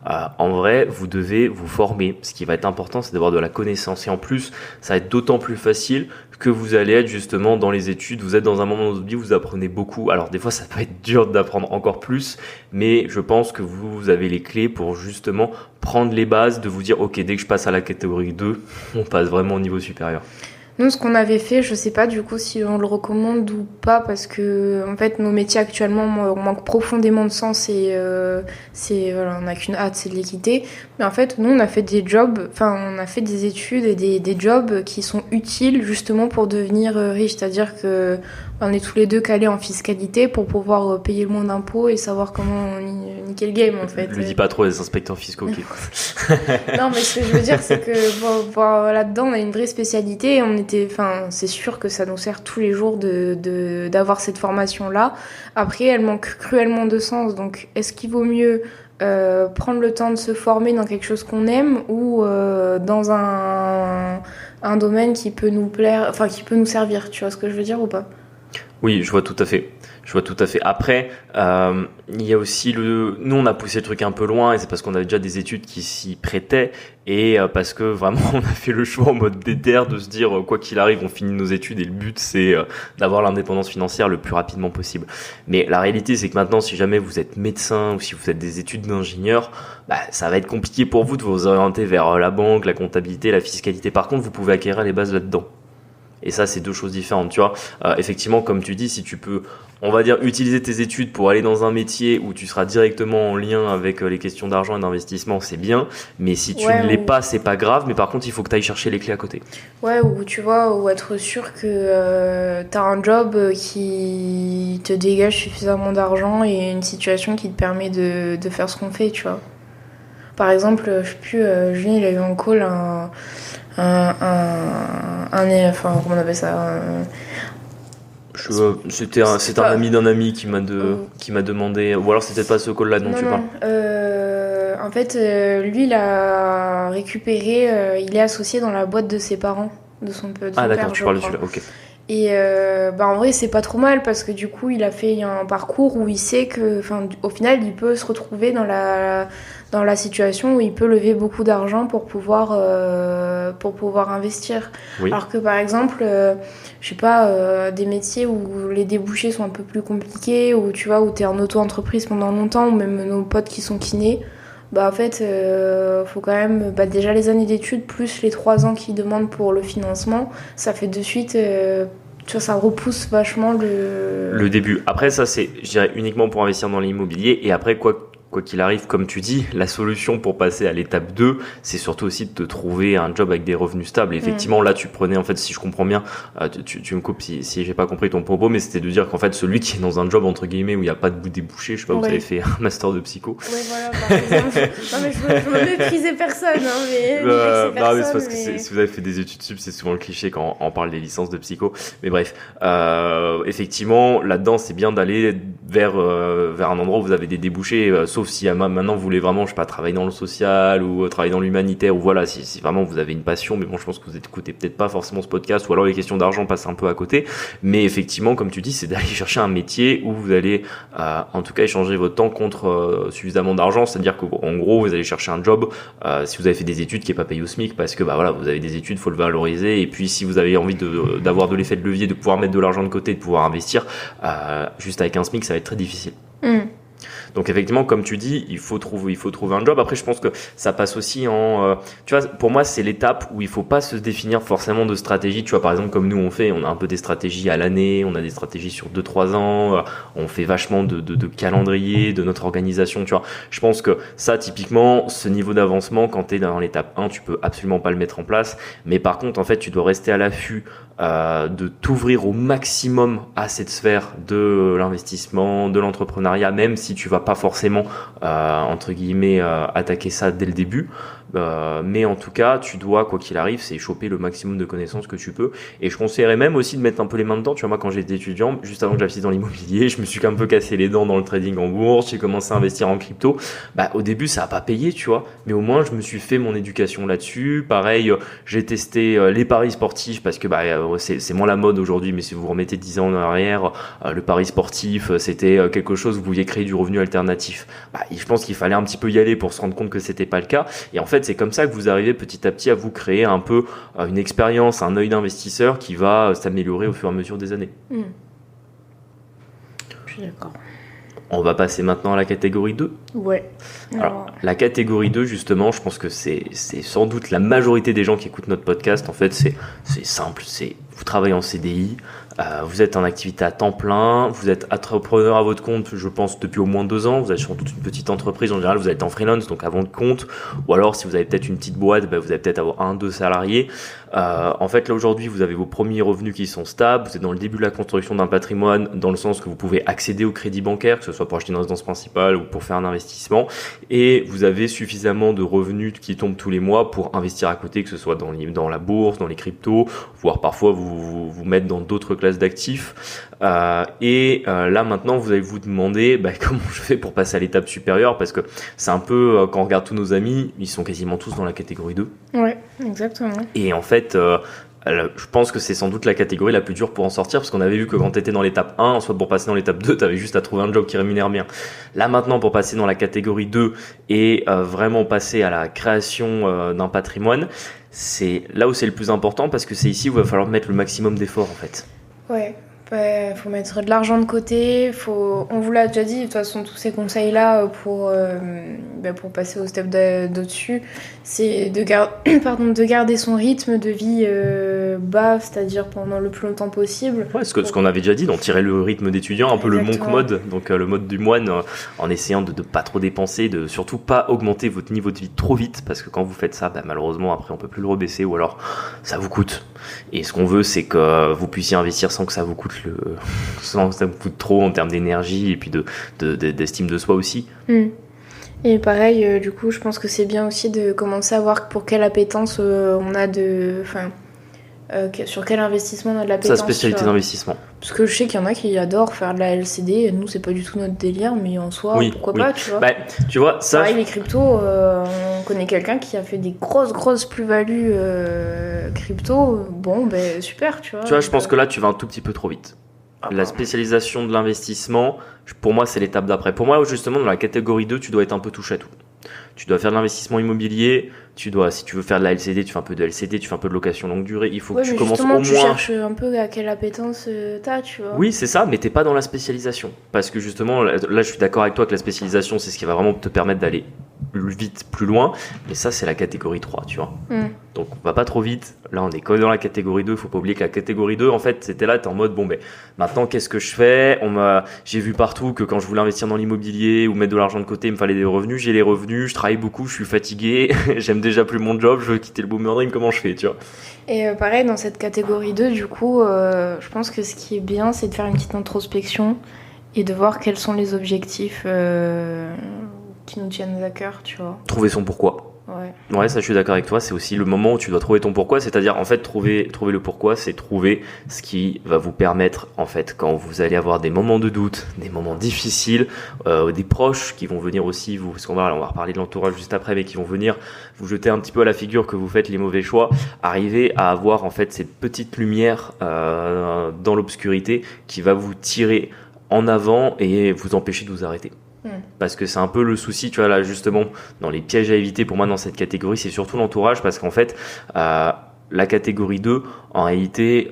1, en vrai, vous devez vous former. Ce qui va être important, c'est d'avoir de la connaissance, et en plus, ça va être d'autant plus facile que vous allez être justement dans les études, vous êtes dans un moment de votre vie où vous apprenez beaucoup. Alors des fois ça peut être dur d'apprendre encore plus, mais je pense que vous avez les clés pour justement prendre les bases, de vous dire ok, dès que je passe à la catégorie 2, on passe vraiment au niveau supérieur. Nous, ce qu'on avait fait, je sais pas du coup si on le recommande ou pas, parce que en fait nos métiers actuellement manquent profondément de sens, et voilà, on n'a qu'une hâte, c'est de l'équité. Mais en fait, nous on a fait des jobs, on a fait des études et des jobs qui sont utiles justement pour devenir riche, c'est-à-dire que on est tous les deux calés en fiscalité pour pouvoir payer le moins d'impôts et savoir comment niquer le game en fait. Je le dis pas trop les inspecteurs fiscaux. Non, mais ce que je veux dire, c'est que là-dedans on a une vraie spécialité, et on est c'est sûr que ça nous sert tous les jours d'avoir cette formation-là. Après, elle manque cruellement de sens. Donc, est-ce qu'il vaut mieux prendre le temps de se former dans quelque chose qu'on aime ou dans un domaine qui peut nous plaire, enfin qui peut nous servir, tu vois ce que je veux dire ou pas? Oui, je vois tout à fait. Après, il y a aussi nous on a poussé le truc un peu loin et c'est parce qu'on avait déjà des études qui s'y prêtaient et parce que vraiment on a fait le choix en mode déter de se dire quoi qu'il arrive on finit nos études et le but c'est d'avoir l'indépendance financière le plus rapidement possible. Mais la réalité c'est que maintenant si jamais vous êtes médecin ou si vous faites des études d'ingénieur, ça va être compliqué pour vous de vous orienter vers la banque, la comptabilité, la fiscalité. Par contre vous pouvez acquérir les bases là-dedans. Et ça, c'est deux choses différentes, tu vois. Effectivement, comme tu dis, si tu peux, on va dire, utiliser tes études pour aller dans un métier où tu seras directement en lien avec les questions d'argent et d'investissement, c'est bien. Mais si tu ne l'es pas, c'est pas grave. Mais par contre, il faut que tu ailles chercher les clés à côté. Ouais, ou tu vois, ou être sûr que tu as un job qui te dégage suffisamment d'argent et une situation qui te permet de faire ce qu'on fait, tu vois. Par exemple, je sais plus, Julien, il a eu en call enfin comment on appelle ça, c'était un ami d'un ami qui m'a demandé, ou alors c'était pas ce call là dont tu parles. En fait lui il a récupéré, il est associé dans la boîte de ses parents, de son père. Ah d'accord, tu parles de celui-là, ok. Et en vrai c'est pas trop mal parce que du coup il a fait un parcours où il sait que au final il peut se retrouver dans la situation où il peut lever beaucoup d'argent pour pouvoir investir. Oui. Alors que par exemple je sais pas, des métiers où les débouchés sont un peu plus compliqués, où tu vois où t'es en auto-entreprise pendant longtemps, ou même nos potes qui sont kinés, en fait faut quand même déjà les années d'études plus les 3 ans qu'ils demandent pour le financement, ça fait de suite tu vois, ça repousse vachement le début. Après ça c'est, je dirais, uniquement pour investir dans l'immobilier. Et après quoi qu'il arrive, comme tu dis, la solution pour passer à l'étape 2, c'est surtout aussi de te trouver un job avec des revenus stables. Et effectivement, là, tu prenais, en fait, si je comprends bien, tu me coupes si j'ai pas compris ton propos, mais c'était de dire qu'en fait, celui qui est dans un job, entre guillemets, où il n'y a pas de bout débouché, je sais pas, vous avez fait un master de psycho. Oui, voilà, par exemple. Non, mais je veux mépriser personne, hein, mais non, mais c'est parce que si vous avez fait des études sup, c'est souvent le cliché quand on parle des licences de psycho. Mais bref, effectivement, là-dedans, c'est bien d'aller vers un endroit où vous avez des débouchés, sauf si maintenant vous voulez vraiment, je sais pas, travailler dans le social ou travailler dans l'humanitaire, ou voilà, si vraiment vous avez une passion. Mais bon, je pense que vous écoutez peut-être pas forcément ce podcast, ou alors les questions d'argent passent un peu à côté. Mais effectivement, comme tu dis, c'est d'aller chercher un métier où vous allez en tout cas échanger votre temps contre suffisamment d'argent. C'est-à-dire qu'en gros, vous allez chercher un job si vous avez fait des études qui est pas payé au SMIC, parce que voilà, vous avez des études, faut le valoriser. Et puis si vous avez envie d'avoir de l'effet de levier, de pouvoir mettre de l'argent de côté, de pouvoir investir, juste avec un SMIC, ça va être très difficile. Donc effectivement, comme tu dis, il faut trouver un job. Après, je pense que ça passe aussi en... tu vois, pour moi, c'est l'étape où il faut pas se définir forcément de stratégie. Tu vois, par exemple, comme nous, on a un peu des stratégies à l'année, on a des stratégies sur 2-3 ans, on fait vachement de calendrier, de notre organisation, tu vois. Je pense que ça, typiquement, ce niveau d'avancement, quand tu es dans l'étape 1, tu peux absolument pas le mettre en place. Mais par contre, en fait, tu dois rester à l'affût de t'ouvrir au maximum à cette sphère de l'investissement, de l'entrepreneuriat, même si tu vas pas forcément entre guillemets attaquer ça dès le début, mais en tout cas tu dois, quoi qu'il arrive, c'est choper le maximum de connaissances que tu peux. Et je conseillerais même aussi de mettre un peu les mains dedans. Tu vois, moi quand j'étais étudiant, juste avant que j'investisse dans l'immobilier, je me suis un peu cassé les dents dans le trading en bourse, j'ai commencé à investir en crypto. Au début ça a pas payé, tu vois, mais au moins je me suis fait mon éducation là-dessus. Pareil, j'ai testé les paris sportifs, parce que c'est moins la mode aujourd'hui, mais si vous remettez 10 ans en arrière, le pari sportif c'était quelque chose où vous pouviez créer du revenu alternatif. Je pense qu'il fallait un petit peu y aller pour se rendre compte que c'était pas le cas. Et en fait c'est comme ça que vous arrivez petit à petit à vous créer un peu une expérience, un œil d'investisseur qui va s'améliorer au fur et à mesure des années. Je suis d'accord. On va passer maintenant à la catégorie 2. Ouais. Alors, la catégorie 2, justement, je pense que c'est sans doute la majorité des gens qui écoutent notre podcast. En fait, c'est simple. vous travaillez en CDI, vous êtes en activité à temps plein, vous êtes entrepreneur à votre compte, je pense, depuis au moins 2 ans, vous êtes sur toute une petite entreprise, en général, vous êtes en freelance, donc à votre compte, ou alors si vous avez peut-être une petite boîte, vous allez peut-être avoir 1-2 salariés. En fait, là aujourd'hui, vous avez vos premiers revenus qui sont stables, vous êtes dans le début de la construction d'un patrimoine, dans le sens que vous pouvez accéder au crédit bancaire, que ce soit pour acheter une résidence principale ou pour faire un investissement, et vous avez suffisamment de revenus qui tombent tous les mois pour investir à côté, que ce soit dans la bourse, dans les cryptos, voire parfois vous mettre dans d'autres classes d'actifs. Là maintenant, vous allez vous demander comment je fais pour passer à l'étape supérieure, parce que c'est un peu, quand on regarde tous nos amis, ils sont quasiment tous dans la catégorie 2. Ouais, exactement. Et en fait, je pense que c'est sans doute la catégorie la plus dure pour en sortir, parce qu'on avait vu que quand tu étais dans l'étape 1, soit pour passer dans l'étape 2, tu avais juste à trouver un job qui rémunère bien. Là maintenant, pour passer dans la catégorie 2 et vraiment passer à la création d'un patrimoine, c'est là où c'est le plus important, parce que c'est ici où il va falloir mettre le maximum d'efforts en fait. Ouais. Faut mettre de l'argent de côté, on vous l'a déjà dit, de toute façon tous ces conseils-là pour passer au step d'au-dessus, c'est de garder son rythme de vie bas, c'est-à-dire pendant le plus longtemps possible. Ouais, ce qu'on avait déjà dit, d'en tirer le rythme d'étudiant, un peu Exactement. le monk mode, donc le mode du moine, en essayant de pas trop dépenser, de surtout pas augmenter votre niveau de vie trop vite, parce que quand vous faites ça, malheureusement après on peut plus le rebaisser, ou alors ça vous coûte. Et ce qu'on veut, c'est que vous puissiez investir sans que ça vous coûte sans que ça vous coûte trop en termes d'énergie et puis d'estime de soi aussi. Et pareil, du coup, je pense que c'est bien aussi de commencer à voir pour quelle appétence on a sur quel investissement on a de l'appétence. Sa spécialité d'investissement. Parce que je sais qu'il y en a qui adorent faire de la LCD, nous c'est pas du tout notre délire, mais en soi, pourquoi pas, tu vois. Tu vois, ça... Pareil, les cryptos, on connaît quelqu'un qui a fait des grosses plus-values crypto, super, tu vois. Tu vois, je pense que là, tu vas un tout petit peu trop vite. La spécialisation de l'investissement, pour moi, c'est l'étape d'après. Pour moi, justement, dans la catégorie 2, tu dois être un peu touche à tout. Tu dois faire de l'investissement immobilier, si tu veux faire de la LCD, tu fais un peu de LCD, tu fais un peu de location longue durée, il faut que tu commences au moins... tu cherches un peu à quelle appétence t'as, tu vois. Oui, c'est ça, mais t'es pas dans la spécialisation. Parce que justement, là, je suis d'accord avec toi que la spécialisation, c'est ce qui va vraiment te permettre d'aller vite, plus loin, mais ça, c'est la catégorie 3, tu vois. Donc, on va pas trop vite. Là, on est quand même dans la catégorie 2, faut pas oublier que la catégorie 2, en fait, c'était là, t'es en mode, maintenant, qu'est-ce que je fais ? J'ai vu partout que quand je voulais investir dans l'immobilier ou mettre de l'argent de côté, il me fallait des revenus, j'ai les revenus, je travaille beaucoup, je suis fatigué, j'aime déjà plus mon job, je veux quitter le boomer dream, comment je fais, tu vois ? Et pareil, dans cette catégorie 2, du coup, je pense que ce qui est bien, c'est de faire une petite introspection et de voir quels sont les objectifs qui nous tiennent à cœur, tu vois. Trouver son pourquoi. Ouais, ça je suis d'accord avec toi, c'est aussi le moment où tu dois trouver ton pourquoi, c'est-à-dire en fait trouver le pourquoi, c'est trouver ce qui va vous permettre en fait quand vous allez avoir des moments de doute, des moments difficiles, des proches qui vont venir aussi parce qu'on va reparler de l'entourage juste après, mais qui vont venir vous jeter un petit peu à la figure que vous faites les mauvais choix, arriver à avoir en fait cette petite lumière dans l'obscurité qui va vous tirer en avant et vous empêcher de vous arrêter. Parce que c'est un peu le souci, tu vois, là justement, dans les pièges à éviter pour moi dans cette catégorie, c'est surtout l'entourage, parce qu'en fait, la catégorie 2, en réalité,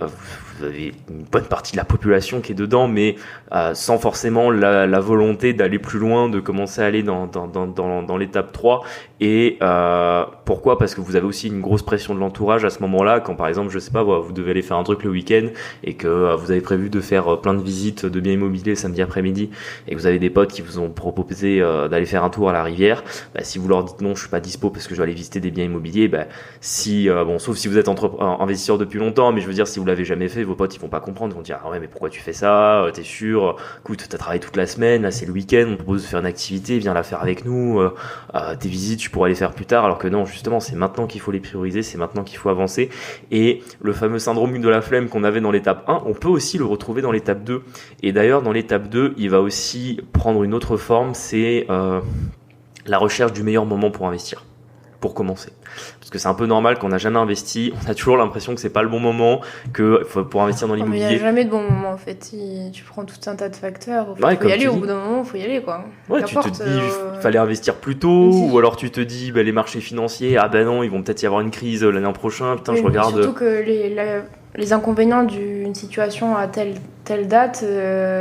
vous avez une bonne partie de la population qui est dedans, mais sans forcément la volonté d'aller plus loin, de commencer à aller dans l'étape 3. Et pourquoi ? Parce que vous avez aussi une grosse pression de l'entourage à ce moment-là, quand par exemple, je sais pas, vous devez aller faire un truc le week-end et que vous avez prévu de faire plein de visites de biens immobiliers samedi après-midi et que vous avez des potes qui vous ont proposé d'aller faire un tour à la rivière, si vous leur dites non, je suis pas dispo parce que je dois aller visiter des biens immobiliers, sauf si vous êtes investisseur depuis longtemps, mais je veux dire, si vous l'avez jamais fait, vos potes ils vont pas comprendre, ils vont dire ah ouais mais pourquoi tu fais ça, t'es sûr, écoute t'as travaillé toute la semaine, là c'est le week-end, on te propose de faire une activité, viens la faire avec nous, tes visites tu pourras les faire plus tard, alors que non, justement c'est maintenant qu'il faut les prioriser, c'est maintenant qu'il faut avancer. Et le fameux syndrome de la flemme qu'on avait dans l'étape 1, on peut aussi le retrouver dans l'étape 2, et d'ailleurs dans l'étape 2 il va aussi prendre une autre forme, c'est la recherche du meilleur moment pour investir, pour commencer. Parce que c'est un peu normal qu'on n'a jamais investi, on a toujours l'impression que c'est pas le bon moment, que pour investir dans l'immobilier. Mais il n'y a jamais de bon moment en fait, tu prends tout un tas de facteurs, faut y aller, au bout d'un moment, faut y aller quoi. Ouais, tu te dis, fallait investir plus tôt, ou alors tu te dis, les marchés financiers, non, ils vont peut-être y avoir une crise l'année prochaine, putain, je regarde. Surtout que les inconvénients d'une situation à telle date,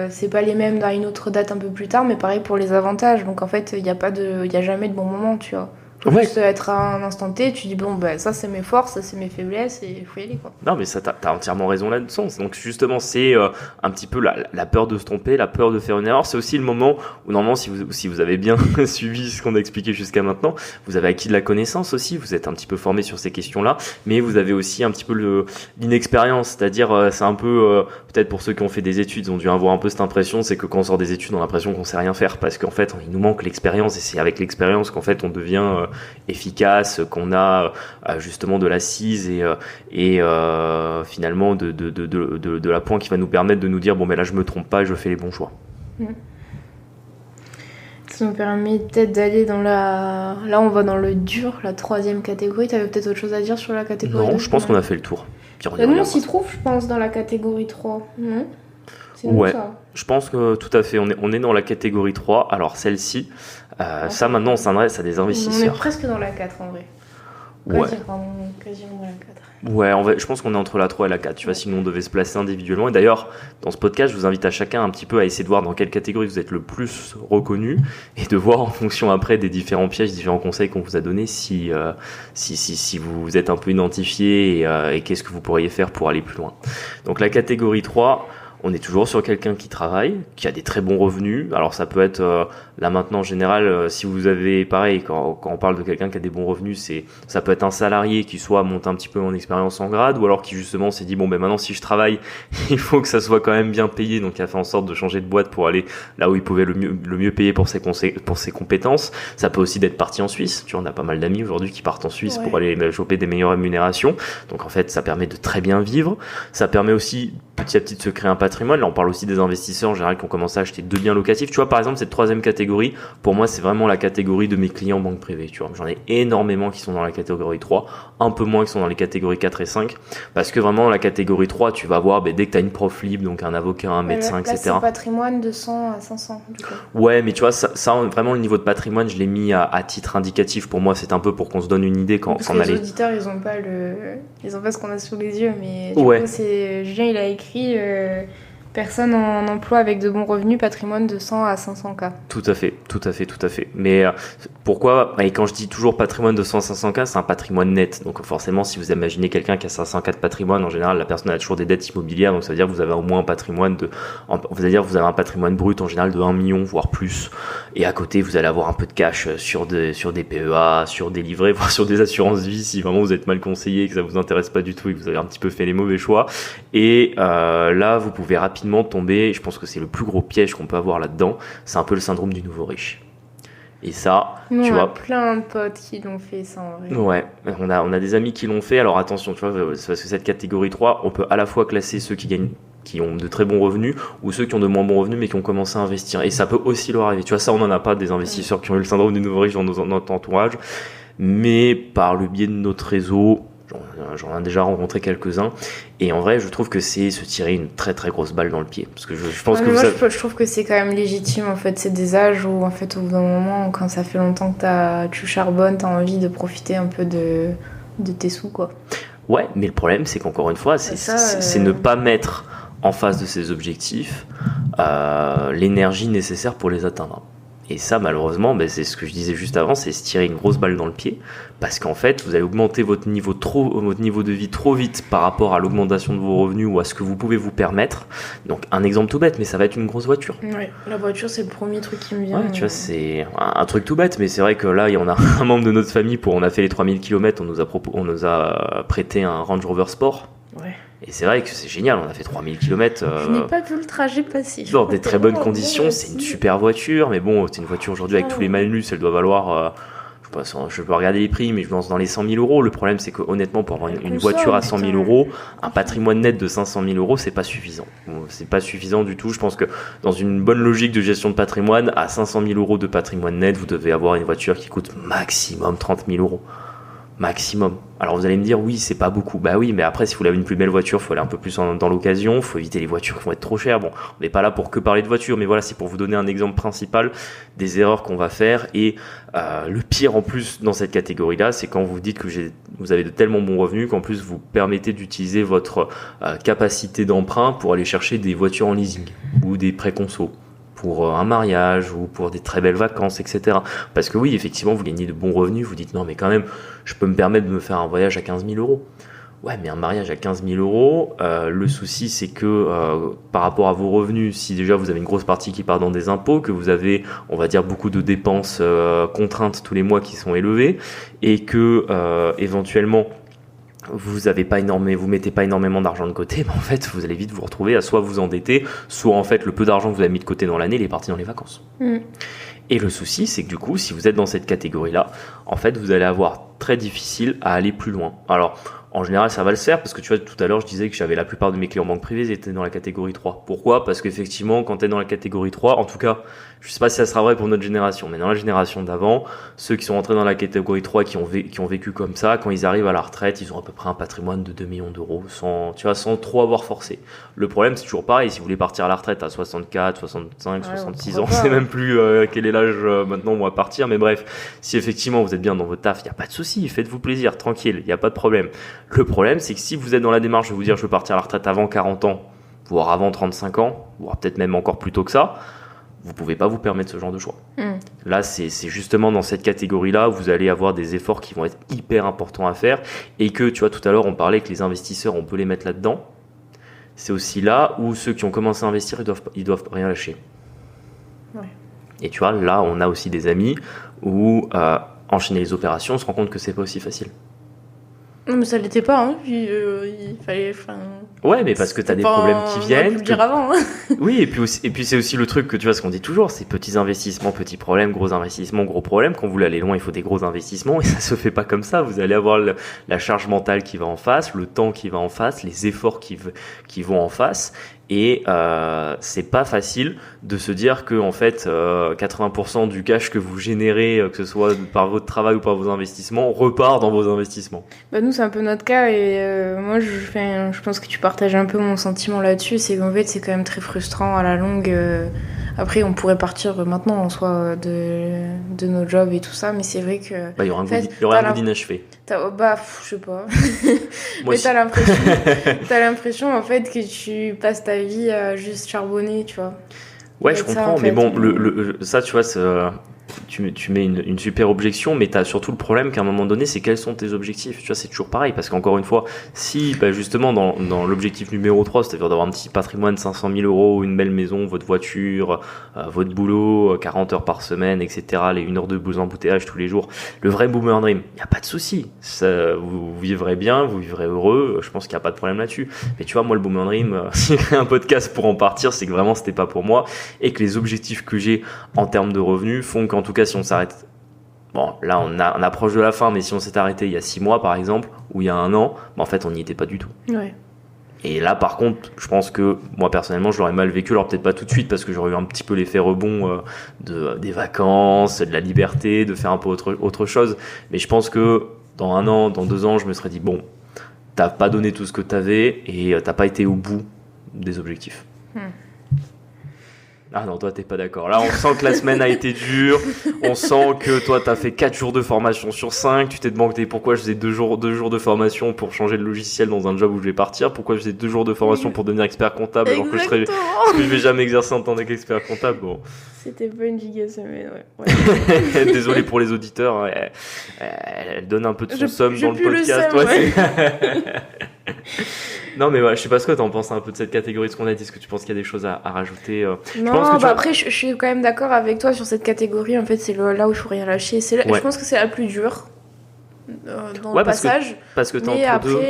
c'est pas les mêmes dans une autre date un peu plus tard, mais pareil pour les avantages, donc en fait, il y a jamais de bon moment, tu vois. Faut juste être à un instant T, tu dis bon ça c'est mes forces, ça c'est mes faiblesses et il faut y aller quoi. Non mais ça t'as entièrement raison là-dedans. Donc justement c'est un petit peu la peur de se tromper, la peur de faire une erreur. C'est aussi le moment où normalement si vous avez bien suivi ce qu'on a expliqué jusqu'à maintenant, vous avez acquis de la connaissance aussi, vous êtes un petit peu formé sur ces questions-là, mais vous avez aussi un petit peu l'inexpérience, c'est-à-dire c'est un peu peut-être pour ceux qui ont fait des études, ils ont dû avoir un peu cette impression, c'est que quand on sort des études, on a l'impression qu'on sait rien faire parce qu'en fait il nous manque l'expérience et c'est avec l'expérience qu'en fait on devient efficace, qu'on a justement de l'assise et finalement de la pointe qui va nous permettre de nous dire bon mais là je me trompe pas, je fais les bons choix. Ça nous permet peut-être d'aller dans là on va dans le dur, la 3e catégorie. T'avais peut-être autre chose à dire sur la catégorie 2? Non, je pense qu'on a fait le tour. Nous on s'y trouve je pense dans la catégorie 3, non? Ouais, je pense que tout à fait, on est dans la catégorie 3. Alors celle-ci, ça maintenant on s'adresse à des investisseurs. On est presque dans la 4 en vrai. Quasiment dans la 4. Ouais, je pense qu'on est entre la 3 et la 4, tu vois, sinon on devait se placer individuellement. Et d'ailleurs, dans ce podcast, je vous invite à chacun un petit peu à essayer de voir dans quelle catégorie vous êtes le plus reconnu et de voir en fonction après des différents pièges, différents conseils qu'on vous a donnés si vous êtes un peu identifié et qu'est-ce que vous pourriez faire pour aller plus loin. Donc la catégorie 3, on est toujours sur quelqu'un qui travaille, qui a des très bons revenus. Alors ça peut être là maintenant en général, si vous avez pareil, quand on parle de quelqu'un qui a des bons revenus, ça peut être un salarié qui soit monte un petit peu en expérience en grade, ou alors qui justement s'est dit bon ben maintenant si je travaille, il faut que ça soit quand même bien payé, donc il a fait en sorte de changer de boîte pour aller là où il pouvait le mieux payer pour ses compétences. Ça peut aussi d'être parti en Suisse. Tu vois, on a pas mal d'amis aujourd'hui qui partent en Suisse pour aller choper des meilleures rémunérations. Donc en fait ça permet de très bien vivre. Ça permet aussi petit à petit de se créer un patrimoine. Là on parle aussi des investisseurs en général qui ont commencé à acheter 2 biens locatifs. Tu vois par exemple cette 3e catégorie, pour moi c'est vraiment la catégorie de mes clients banque privée. Tu vois, j'en ai énormément qui sont dans la catégorie 3, un peu moins qui sont dans les catégories 4 et 5, parce que vraiment la catégorie 3 tu vas voir dès que tu as une prof libre, donc un avocat, un médecin, etc. C'est patrimoine de 100 à 500 du coup. Ouais mais tu vois ça vraiment le niveau de patrimoine je l'ai mis à titre indicatif. Pour moi c'est un peu pour qu'on se donne une idée quand on les auditeurs ils ont pas ce qu'on a sous les yeux, mais du coup c'est Julien il a écrit personne en emploi avec de bons revenus, patrimoine de 100 à 500K. Tout à fait. Mais pourquoi ? Et quand je dis toujours patrimoine de 100 à 500K, c'est un patrimoine net. Donc forcément, si vous imaginez quelqu'un qui a 500K de patrimoine, en général, la personne a toujours des dettes immobilières. Donc ça veut dire que vous avez au moins un patrimoine vous avez un patrimoine brut en général de 1 million, voire plus. Et à côté, vous allez avoir un peu de cash sur des PEA, sur des livrets, voire sur des assurances vie si vraiment vous êtes mal conseillé, que ça vous intéresse pas du tout et que vous avez un petit peu fait les mauvais choix. Et là, vous pouvez rapidement tomber, je pense que c'est le plus gros piège qu'on peut avoir là-dedans, c'est un peu le syndrome du nouveau riche. Et ça, tu vois, on a plein de potes qui l'ont fait ça en vrai. Ouais, on a des amis qui l'ont fait. Alors attention, tu vois, parce que cette catégorie 3, on peut à la fois classer ceux qui ont de très bons revenus ou ceux qui ont de moins bons revenus mais qui ont commencé à investir. Et ça peut aussi leur arriver. Tu vois, ça, on n'en a pas des investisseurs qui ont eu le syndrome du nouveau riche dans notre entourage, mais par le biais de notre réseau, j'en ai déjà rencontré quelques-uns et en vrai je trouve que c'est se tirer une très très grosse balle dans le pied parce que je pense que je trouve que c'est quand même légitime en fait. C'est des âges où en fait au bout d'un moment quand ça fait longtemps que tu charbonnes, t'as envie de profiter un peu de tes sous quoi. Ouais, mais le problème c'est qu'encore une fois c'est ne pas mettre en face de ses objectifs l'énergie nécessaire pour les atteindre. Et ça, malheureusement, c'est ce que je disais juste avant, c'est se tirer une grosse balle dans le pied, parce qu'en fait, vous allez augmenter votre niveau de vie trop vite par rapport à l'augmentation de vos revenus ou à ce que vous pouvez vous permettre. Donc, un exemple tout bête, mais ça va être une grosse voiture. Oui, la voiture, c'est le premier truc qui me vient. Ouais, tu vois, c'est un truc tout bête, mais c'est vrai que là, il y en a un membre de notre famille, on a fait les 3000 km, on nous a prêté un Range Rover Sport. Ouais. Et c'est vrai que c'est génial, on a fait 3000 km. Je n'ai pas vu le trajet passer. Dans des très bonnes conditions, c'est une super voiture, mais bon, c'est une voiture aujourd'hui avec tous les malus, elle doit valoir, je peux regarder les prix, mais je lance dans les 100 000 euros. Le problème, c'est que honnêtement, pour avoir une voiture à 100 000 euros, un patrimoine net de 500 000 euros, c'est pas suffisant. Bon, c'est pas suffisant du tout. Je pense que dans une bonne logique de gestion de patrimoine, à 500 000 euros de patrimoine net, vous devez avoir une voiture qui coûte maximum 30 000 euros. Maximum. Alors vous allez me dire oui c'est pas beaucoup, bah oui mais après si vous voulez une plus belle voiture il faut aller un peu plus dans l'occasion, il faut éviter les voitures qui vont être trop chères. Bon on n'est pas là pour que parler de voitures mais voilà c'est pour vous donner un exemple principal des erreurs qu'on va faire et le pire en plus dans cette catégorie là c'est quand vous dites que vous avez de tellement bons revenus qu'en plus vous permettez d'utiliser votre capacité d'emprunt pour aller chercher des voitures en leasing ou des prêts conso pour un mariage ou pour des très belles vacances, etc. Parce que oui, effectivement, vous gagnez de bons revenus, vous dites non, mais quand même, je peux me permettre de me faire un voyage à 15 000 euros. Ouais, mais un mariage à 15 000 euros, le souci c'est que par rapport à vos revenus, si déjà vous avez une grosse partie qui part dans des impôts, que vous avez, on va dire, beaucoup de dépenses contraintes tous les mois qui sont élevées, et que éventuellement vous mettez pas énormément d'argent de côté, en fait vous allez vite vous retrouver à soit vous endetter, soit en fait le peu d'argent que vous avez mis de côté dans l'année, il est parti dans les vacances. Et le souci, c'est que du coup, si vous êtes dans cette catégorie-là, en fait, vous allez avoir très difficile à aller plus loin. Alors, en général, ça va le faire parce que tu vois, tout à l'heure, je disais que j'avais la plupart de mes clients en banque privée, ils étaient dans la catégorie 3. Pourquoi ? Parce qu'effectivement, quand tu es dans la catégorie 3, en tout cas, je sais pas si ça sera vrai pour notre génération, mais dans la génération d'avant, ceux qui sont rentrés dans la catégorie 3 qui ont vécu comme ça, quand ils arrivent à la retraite, ils ont à peu près un patrimoine de 2 millions d'euros sans trop avoir forcé. Le problème, c'est toujours pareil, si vous voulez partir à la retraite à 64, 65, 66 ans, c'est même plus quel est l'âge maintenant où on va partir, mais bref, si effectivement vous êtes bien dans votre taf, il n'y a pas de souci, faites-vous plaisir, tranquille, il n'y a pas de problème. Le problème, c'est que si vous êtes dans la démarche de vous dire je veux partir à la retraite avant 40 ans, voire avant 35 ans, voire peut-être même encore plus tôt que ça, vous pouvez pas vous permettre ce genre de choix. Là, c'est justement dans cette catégorie-là où vous allez avoir des efforts qui vont être hyper importants à faire et que, tu vois, tout à l'heure, on parlait que les investisseurs, on peut les mettre là-dedans. C'est aussi là où ceux qui ont commencé à investir, ils doivent rien lâcher. Ouais. Et tu vois, là, on a aussi des amis où enchaîner les opérations, on se rend compte que c'est pas aussi facile. Non, mais ça l'était pas, hein. Puis, il fallait. Ouais, mais parce que t'as des problèmes qui viennent. On aurait pu le dire avant. Hein. Oui, et puis c'est aussi le truc que tu vois, ce qu'on dit toujours, c'est petits investissements, petits problèmes, gros investissements, gros problèmes. Quand vous voulez aller loin, il faut des gros investissements et ça se fait pas comme ça. Vous allez avoir la charge mentale qui va en face, le temps qui va en face, les efforts qui vont en face. Et c'est pas facile de se dire que en fait 80% du cash que vous générez, que ce soit par votre travail ou par vos investissements, repart dans vos investissements. Bah nous c'est un peu notre cas et moi je pense que tu partages un peu mon sentiment là-dessus, c'est qu'en fait c'est quand même très frustrant à la longue. Après on pourrait partir maintenant en soi de nos jobs et tout ça, mais c'est vrai que il y aura un goût d'inachevé. Je sais pas. Mais t'as l'impression en fait que tu passes ta vie à juste charbonner, tu vois. Ouais, je comprends, mais bon, ça, tu vois, tu mets une super objection, mais tu as surtout le problème qu'à un moment donné, c'est quels sont tes objectifs. Tu vois, c'est toujours pareil, parce qu'encore une fois, si justement dans l'objectif numéro 3, c'est-à-dire d'avoir un petit patrimoine de 500 000 euros, une belle maison, votre voiture, votre boulot, 40 heures par semaine, etc., les 1 heure de boules embouteillage tous les jours, le vrai boomer dream, il n'y a pas de souci. Vous vivrez bien, vous vivrez heureux, je pense qu'il n'y a pas de problème là-dessus. Mais tu vois, moi, le boomer dream, si j'ai un podcast pour en partir, c'est que vraiment, c'était pas pour moi, et que les objectifs que j'ai en termes de revenus font qu'en tout cas, si on s'arrête, bon, là on approche de la fin, mais si on s'est arrêté il y a 6 mois par exemple, ou il y a 1 an, en fait on n'y était pas du tout. Ouais. Et là par contre, je pense que moi personnellement je l'aurais mal vécu, alors peut-être pas tout de suite parce que j'aurais eu un petit peu l'effet rebond des vacances, de la liberté, de faire un peu autre chose, mais je pense que dans 1 an, dans 2 ans, je me serais dit bon, t'as pas donné tout ce que t'avais et t'as pas été au bout des objectifs. Ah non, toi t'es pas d'accord. Là on sent que la semaine a été dure, on sent que toi t'as fait 4 jours de formation sur 5, tu t'es demandé pourquoi je faisais 2 jours de formation pour changer de logiciel dans un job où je vais partir, pourquoi je faisais 2 jours de formation pour devenir expert comptable alors que je vais jamais exercer en tant qu'expert comptable. Bon. C'était pas une giga semaine, ouais. Désolé pour les auditeurs, elle donne un peu de son somme dans le podcast. Non mais ouais, je sais pas ce que t'en penses un peu de cette catégorie de ce qu'on a dit. Est-ce que tu penses qu'il y a des choses à rajouter Non, après je suis quand même d'accord avec toi sur cette catégorie. En fait, c'est là où il faut rien lâcher. Je pense que c'est la plus dure dans le passage. Parce que t'es entre deux.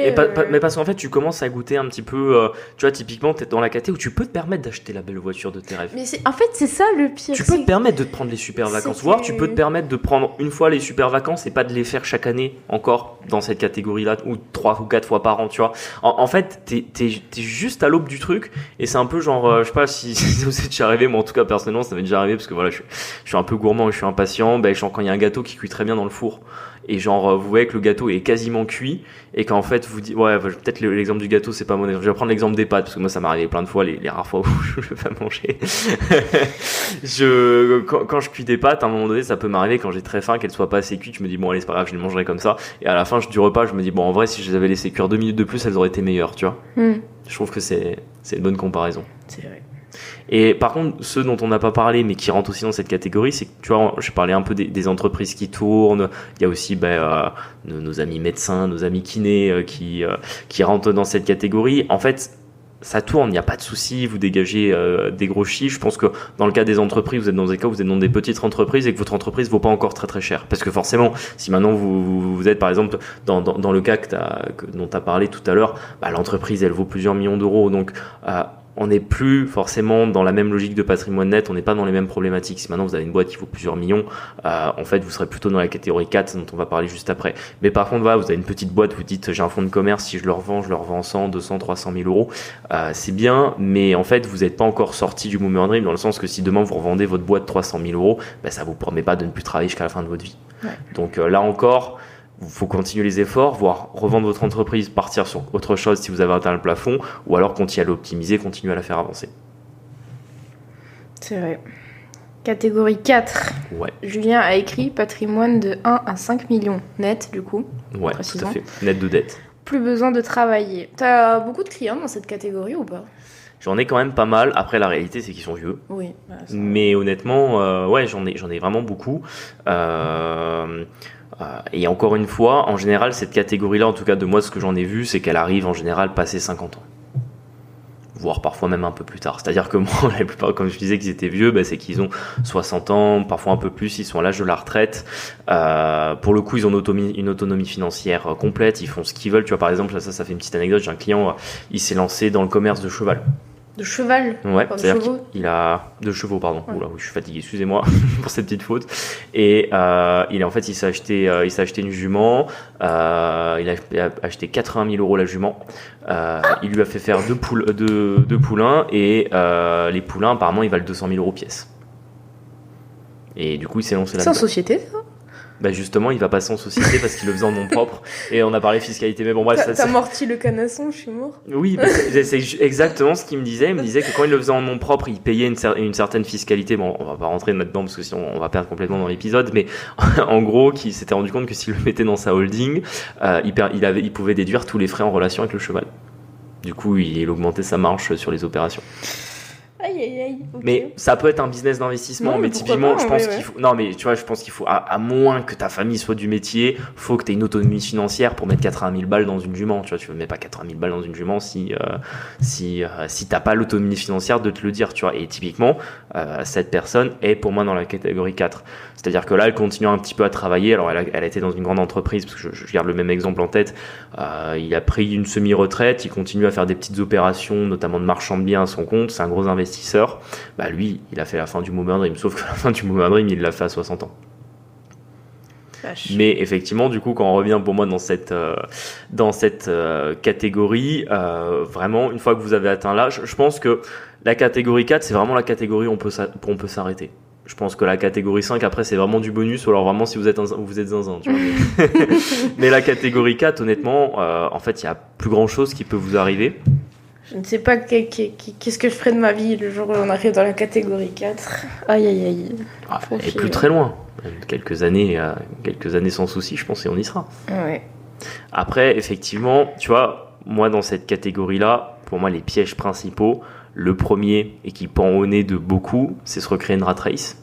Mais parce qu'en fait, tu commences à goûter un petit peu. Tu vois, typiquement, t'es dans la catégorie où tu peux te permettre d'acheter la belle voiture de tes rêves. Mais en fait, c'est ça le pire. Tu peux te permettre de te prendre les super vacances. Voire tu peux te permettre de prendre une fois les super vacances et pas de les faire chaque année encore dans cette catégorie-là, ou 3 ou 4 fois par an, tu vois. En fait, t'es juste à l'aube du truc et c'est un peu genre, je sais pas si ça vous est déjà arrivé, mais en tout cas, personnellement, ça m'est déjà arrivé parce que voilà, je suis un peu gourmand et je suis impatient. Genre, quand il y a un gâteau qui cuit très bien dans le four, et genre vous voyez que le gâteau est quasiment cuit et qu'en fait vous dites peut-être l'exemple du gâteau c'est pas mon exemple, je vais prendre l'exemple des pâtes parce que moi ça m'est arrivé plein de fois, les rares fois où je vais pas manger. Quand je cuis des pâtes à un moment donné ça peut m'arriver quand j'ai très faim qu'elles soient pas assez cuites, je me dis bon allez c'est pas grave je les mangerai comme ça, et à la fin du repas je me dis bon en vrai si je les avais laissé cuire 2 minutes de plus elles auraient été meilleures, tu vois. Je trouve que c'est une bonne comparaison. C'est vrai. Et par contre, ceux dont on n'a pas parlé, mais qui rentrent aussi dans cette catégorie, c'est que, tu vois, je parlais un peu des entreprises qui tournent. Il y a aussi nos amis médecins, nos amis kinés qui rentrent dans cette catégorie. En fait, ça tourne, il n'y a pas de souci, vous dégagez des gros chiffres. Je pense que dans le cas des entreprises, vous êtes dans des cas où vous êtes dans des petites entreprises et que votre entreprise vaut pas encore très très cher. Parce que forcément, si maintenant vous êtes par exemple dans le cas dont tu as parlé tout à l'heure, l'entreprise elle vaut plusieurs millions d'euros. Donc on n'est plus forcément dans la même logique de patrimoine net, on n'est pas dans les mêmes problématiques. Si maintenant vous avez une boîte qui vaut plusieurs millions, en fait vous serez plutôt dans la catégorie 4 dont on va parler juste après. Mais par contre, voilà, vous avez une petite boîte, vous dites j'ai un fonds de commerce, si je le revends 100, 200, 300 000 euros, c'est bien, mais en fait vous n'êtes pas encore sorti du Boomer Dream, dans le sens que si demain vous revendez votre boîte 300 000 euros, ça vous permet pas de ne plus travailler jusqu'à la fin de votre vie. Ouais. Donc là encore, il faut continuer les efforts, voire revendre votre entreprise, partir sur autre chose si vous avez atteint le plafond, ou alors continuer à l'optimiser, continuer à la faire avancer. C'est vrai. Catégorie 4. Ouais. Julien a écrit patrimoine de 1 à 5 millions net, du coup. Ouais, tout à fait. Net de dette. Plus besoin de travailler. T'as beaucoup de clients dans cette catégorie ou pas? J'en ai quand même pas mal. Après, la réalité, c'est qu'ils sont vieux. Oui. Mais honnêtement, ouais, j'en ai vraiment beaucoup. Et encore une fois, en général, cette catégorie-là, en tout cas de moi, ce que j'en ai vu, c'est qu'elle arrive en général passé 50 ans. Voire parfois même un peu plus tard. C'est-à-dire que moi, la plupart, comme je disais qu'ils étaient vieux, c'est qu'ils ont 60 ans, parfois un peu plus, ils sont à l'âge de la retraite. Pour le coup, ils ont une autonomie financière complète, ils font ce qu'ils veulent. Tu vois, par exemple, ça fait une petite anecdote, j'ai un client, il s'est lancé dans le commerce de cheval. De cheval? Ouais, c'est-à-dire qu'il a de chevaux, pardon. Ouais. Oula, oui, je suis fatigué, excusez-moi pour cette petite faute. Et il s'est acheté une jument. Il a acheté 80 000 euros la jument. Il lui a fait faire deux poulains et les poulains, apparemment, ils valent 200 000 euros pièce. Et du coup, il s'est lancé là-dedans. C'est en société, ça? Justement, il va passer en société parce qu'il le faisait en nom propre. Et on a parlé fiscalité, mais bon, bref. T'as morti le canasson, je suis mort. Oui, c'est exactement ce qu'il me disait. Il me disait que quand il le faisait en nom propre, il payait une certaine fiscalité. Bon, on va pas rentrer là-dedans parce que sinon on va perdre complètement dans l'épisode. Mais en gros, qu'il s'était rendu compte que s'il le mettait dans sa holding, il pouvait déduire tous les frais en relation avec le cheval. Du coup, il augmentait sa marge sur les opérations. Aïe, aïe, aïe. Okay. Mais ça peut être un business d'investissement, mais typiquement, je pense qu'il faut. Non, mais tu vois, je pense qu'il faut, à moins que ta famille soit du métier, faut que tu aies une autonomie financière pour mettre 80 000 balles dans une jument. Tu vois, tu ne mets pas 80 000 balles dans une jument si t'as pas l'autonomie financière de te le dire, tu vois. Et typiquement, cette personne est pour moi dans la catégorie 4. C'est-à-dire que là, elle continue un petit peu à travailler. Alors, elle a été dans une grande entreprise, parce que je garde le même exemple en tête. Il a pris une semi-retraite, il continue à faire des petites opérations, notamment de marchand de biens à son compte. C'est un gros investisseur. Lui, il a fait la fin du Boomer Dream, sauf que la fin du Boomer Dream, il l'a fait à 60 ans. Vache. Mais effectivement, du coup, quand on revient pour moi dans cette catégorie, vraiment, une fois que vous avez atteint là, je pense que la catégorie 4, c'est vraiment la catégorie où on peut s'arrêter. Je pense que la catégorie 5, après, c'est vraiment du bonus, ou alors vraiment si vous êtes zinzin, tu vois. Mais la catégorie 4, honnêtement, en fait, il y a plus grand chose qui peut vous arriver. Je ne sais pas qu'est-ce que je ferais de ma vie le jour où on arrive dans la catégorie 4. Aïe, aïe, aïe. Et plus très loin. Quelques années sans souci, je pense, et on y sera. Ouais. Après, effectivement, tu vois, moi, dans cette catégorie-là, pour moi, les pièges principaux, le premier, et qui pend au nez de beaucoup, c'est se recréer une rat race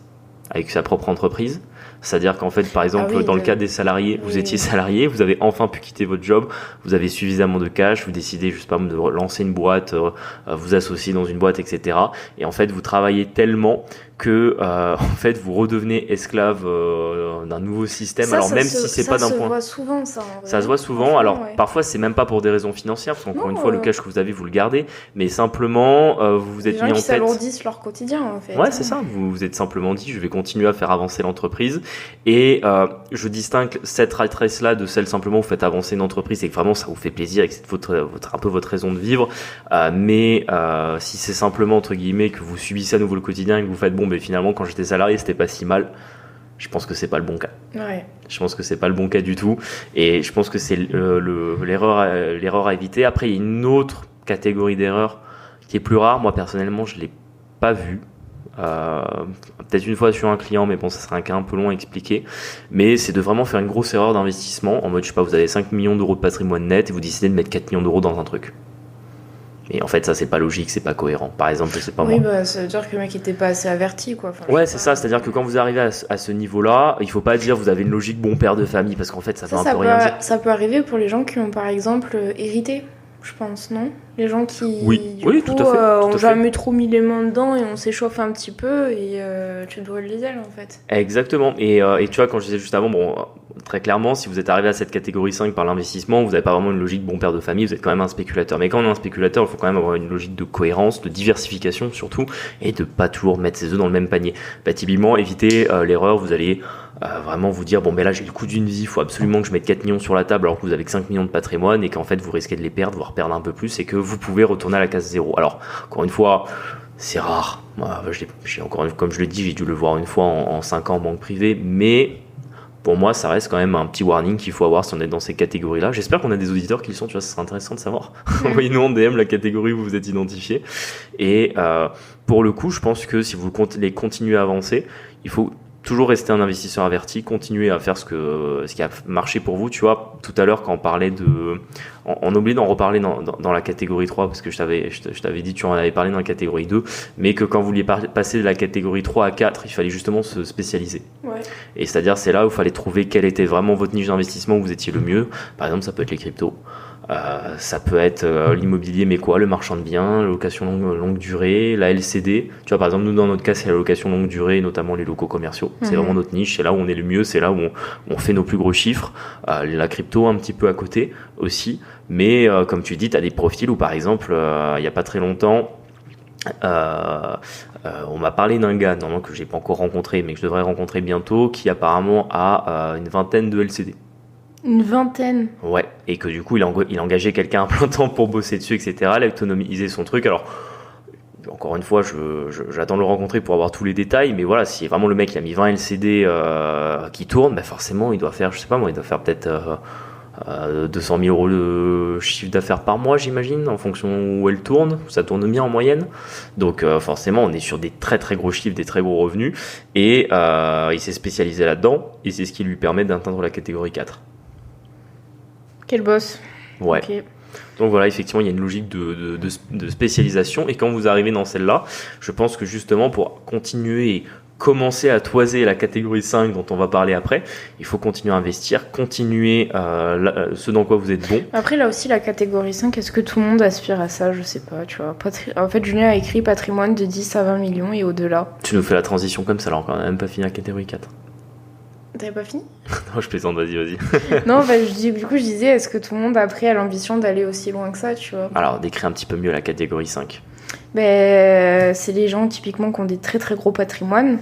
avec sa propre entreprise. C'est-à-dire qu'en fait, par exemple, dans le cas des salariés, vous étiez salarié, vous avez enfin pu quitter votre job, vous avez suffisamment de cash, vous décidez, je sais pas, de lancer une boîte, vous associer dans une boîte, etc. Et en fait, vous travaillez tellement que en fait vous redevenez esclave d'un nouveau système. Alors même si c'est pas d'un point, ça se voit souvent, ça se voit souvent. Alors parfois c'est même pas pour des raisons financières, parce qu'encore une fois le cash que vous avez vous le gardez, mais simplement vous vous êtes mis en tête. Les gens qui s'alourdissent leur quotidien en fait. Ouais, c'est ça. Vous vous êtes simplement dit je vais continuer à faire avancer l'entreprise, et je distingue cette rat race là de celle simplement où vous faites avancer une entreprise et que vraiment ça vous fait plaisir et que c'est un peu votre raison de vivre. Mais si c'est simplement entre guillemets que vous subissez à nouveau le quotidien et que vous faites mais finalement quand j'étais salarié c'était pas si mal, je pense que c'est pas le bon cas. Ouais. Je pense que c'est pas le bon cas du tout, et je pense que c'est l'erreur à éviter. Après il y a une autre catégorie d'erreur qui est plus rare. Moi personnellement je l'ai pas vue, peut-être une fois sur un client, mais bon ça serait un cas un peu long à expliquer, mais c'est de vraiment faire une grosse erreur d'investissement en mode je sais pas, vous avez 5 millions d'euros de patrimoine net et vous décidez de mettre 4 millions d'euros dans un truc. Et en fait, ça, c'est pas logique, c'est pas cohérent. Par exemple, c'est pas moi. Oui, bah, ça veut dire que le mec était pas assez averti, quoi. Enfin, ouais, c'est ça. C'est-à-dire que quand vous arrivez à ce niveau-là, il faut pas dire vous avez une logique bon père de famille, parce qu'en fait, ça veut un peu rien dire. Ça peut arriver pour les gens qui ont, par exemple, hérité, je pense, non? Les gens qui, tout à fait. ont jamais trop mis les mains dedans et on s'échauffe un petit peu et tu te brûles les ailes, en fait. Exactement. Et tu vois, quand je disais juste avant, bon, très clairement, si vous êtes arrivé à cette catégorie 5 par l'investissement, vous n'avez pas vraiment une logique bon père de famille, vous êtes quand même un spéculateur. Mais quand on est un spéculateur, il faut quand même avoir une logique de cohérence, de diversification surtout, et de pas toujours mettre ses œufs dans le même panier. Bah, typiquement, évitez l'erreur, vous allez vraiment vous dire, bon, mais là, j'ai le coup d'une vie, il faut absolument que je mette 4 millions sur la table alors que vous avez que 5 millions de patrimoine et qu'en fait, vous risquez de les perdre, voire perdre un peu plus, et que vous pouvez retourner à la case 0. Alors, encore une fois, c'est rare. Moi, comme je le dis, j'ai dû le voir une fois en 5 ans en banque privée, mais pour moi, ça reste quand même un petit warning qu'il faut avoir si on est dans ces catégories-là. J'espère qu'on a des auditeurs qui le sont, tu vois, ça serait intéressant de savoir. Envoyez-nous en DM la catégorie où vous êtes identifié. Et pour le coup, je pense que si vous voulez continuer à avancer, il faut toujours rester un investisseur averti, continuer à faire ce qui a marché pour vous. Tu vois, tout à l'heure, quand on parlait on oublie d'en reparler dans la catégorie 3, parce que je t'avais dit, tu en avais parlé dans la catégorie 2, mais que quand vous vouliez passer de la catégorie 3 à 4, il fallait justement se spécialiser. Ouais. Et c'est-à-dire, c'est là où il fallait trouver quelle était vraiment votre niche d'investissement où vous étiez le mieux. Par exemple, ça peut être les cryptos. Ça peut être l'immobilier, mais quoi, le marchand de biens, la location longue durée, la LCD. Tu vois, par exemple, nous, dans notre cas, c'est la location longue durée, notamment les locaux commerciaux. C'est vraiment notre niche, c'est là où on est le mieux, c'est là où on fait nos plus gros chiffres. La crypto, un petit peu à côté aussi. Mais comme tu dis, tu as des profils où, par exemple, il n'y a pas très longtemps, on m'a parlé d'un gars, normalement, que j'ai pas encore rencontré, mais que je devrais rencontrer bientôt, qui apparemment a une vingtaine de LCD. Une vingtaine. Ouais, et que du coup, il a engagé quelqu'un à plein temps pour bosser dessus, etc. Il a autonomisé son truc. Alors, encore une fois, j'attends de le rencontrer pour avoir tous les détails, mais voilà, si vraiment le mec il a mis 20 LCD qui tournent, bah forcément, il doit faire, je sais pas moi, il doit faire peut-être 200 000 € de chiffre d'affaires par mois, j'imagine, en fonction où elle tourne. Ça tourne bien en moyenne. Donc, forcément, on est sur des très très gros chiffres, des très gros revenus, et il s'est spécialisé là-dedans, et c'est ce qui lui permet d'atteindre la catégorie 4. Quel boss. Ouais. Okay. Donc voilà, effectivement, il y a une logique de spécialisation. Et quand vous arrivez dans celle-là, je pense que justement, pour continuer et commencer à toiser la catégorie 5 dont on va parler après, il faut continuer à investir, continuer ce dans quoi vous êtes bon. Après, là aussi, la catégorie 5, est-ce que tout le monde aspire à ça? Je sais pas, tu vois. En fait, Julien a écrit patrimoine de 10 à 20 millions et au-delà. Tu nous fais la transition comme ça, alors qu'on n'a même pas fini la catégorie 4. T'avais pas fini? Non, je plaisante, vas-y. Non, bah, du coup, je disais, est-ce que tout le monde après a l'ambition d'aller aussi loin que ça, tu vois? Alors, décris un petit peu mieux la catégorie 5. C'est les gens, typiquement, qui ont des très très gros patrimoines.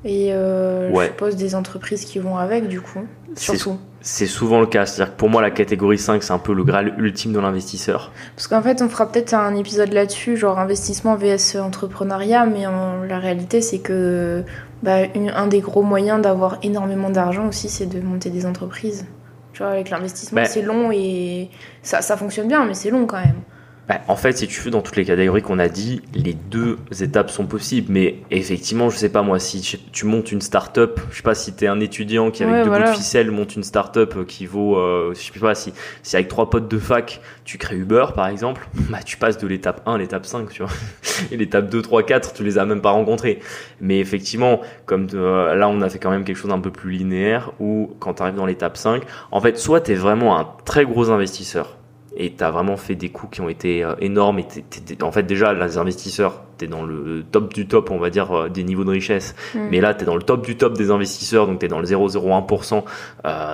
Et ouais. Je suppose des entreprises qui vont avec, du coup, surtout. C'est souvent le cas. C'est-à-dire que pour moi, la catégorie 5, c'est un peu le graal ultime de l'investisseur. Parce qu'en fait, on fera peut-être un épisode là-dessus, genre investissement vs entrepreneuriat, mais la réalité, c'est que un des gros moyens d'avoir énormément d'argent aussi, c'est de monter des entreprises. Tu vois, avec l'investissement, c'est long et ça fonctionne bien, mais c'est long quand même. En fait, si tu veux, dans toutes les catégories qu'on a dit, les deux étapes sont possibles. Mais effectivement, je sais pas moi, si tu montes une start-up, je sais pas si t'es un étudiant qui avec bouts de ficelle monte une start-up qui vaut, je sais pas si avec 3 potes de fac, tu crées Uber par exemple, tu passes de l'étape 1 à l'étape 5, tu vois. Et l'étape 2, 3, 4, tu les as même pas rencontrés. Mais effectivement, comme là, on a fait quand même quelque chose d'un peu plus linéaire où quand tu arrives dans l'étape 5, en fait, soit t'es vraiment un très gros investisseur, et tu as vraiment fait des coups qui ont été énormes. Et en fait, déjà, les investisseurs, tu es dans le top du top, on va dire, des niveaux de richesse. Mais là, tu es dans le top du top des investisseurs, donc tu es dans le 0,01%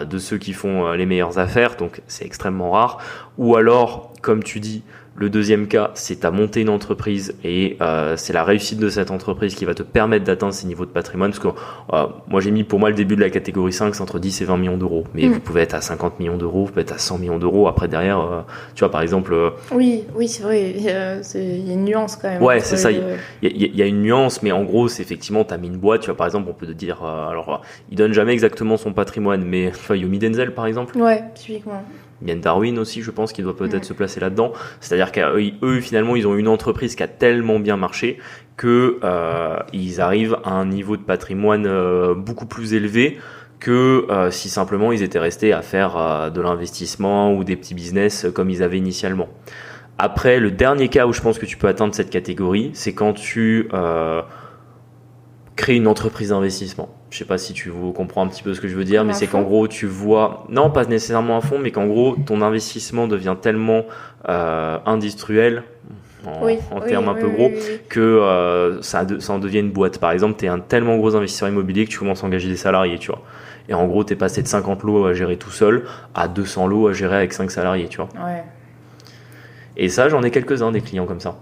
de ceux qui font les meilleures affaires, donc c'est extrêmement rare. Ou alors, comme tu dis, le deuxième cas, c'est t'as monté une entreprise et c'est la réussite de cette entreprise qui va te permettre d'atteindre ces niveaux de patrimoine. Parce que moi, j'ai mis pour moi le début de la catégorie 5, c'est entre 10 et 20 millions d'euros. Mais vous pouvez être à 50 millions d'euros, vous pouvez être à 100 millions d'euros. Après, derrière, tu vois, par exemple... Oui, c'est vrai. Il y a une nuance quand même. Ouais, c'est ça. Il y a une nuance, mais en gros, c'est effectivement, t'as mis une boîte. Tu vois, par exemple, on peut te dire... il donne jamais exactement son patrimoine, mais tu vois, Yomi Denzel, par exemple. Ouais, typiquement. Yann Darwin aussi, je pense qu'il doit peut-être se placer là-dedans. C'est-à-dire qu'eux, finalement, ils ont une entreprise qui a tellement bien marché que ils arrivent à un niveau de patrimoine beaucoup plus élevé que si simplement ils étaient restés à faire de l'investissement ou des petits business comme ils avaient initialement. Après, le dernier cas où je pense que tu peux atteindre cette catégorie, c'est quand tu crées une entreprise d'investissement. Je sais pas si tu comprends un petit peu ce que je veux dire, mais c'est qu'en gros, tu vois, non, pas nécessairement un fonds, mais qu'en gros, ton investissement devient tellement industriel, en termes un peu gros, que ça en devient une boîte. Par exemple, tu es un tellement gros investisseur immobilier que tu commences à engager des salariés, tu vois. Et en gros, tu es passé de 50 lots à gérer tout seul à 200 lots à gérer avec 5 salariés, tu vois. Ouais. Et ça, j'en ai quelques-uns des clients comme ça.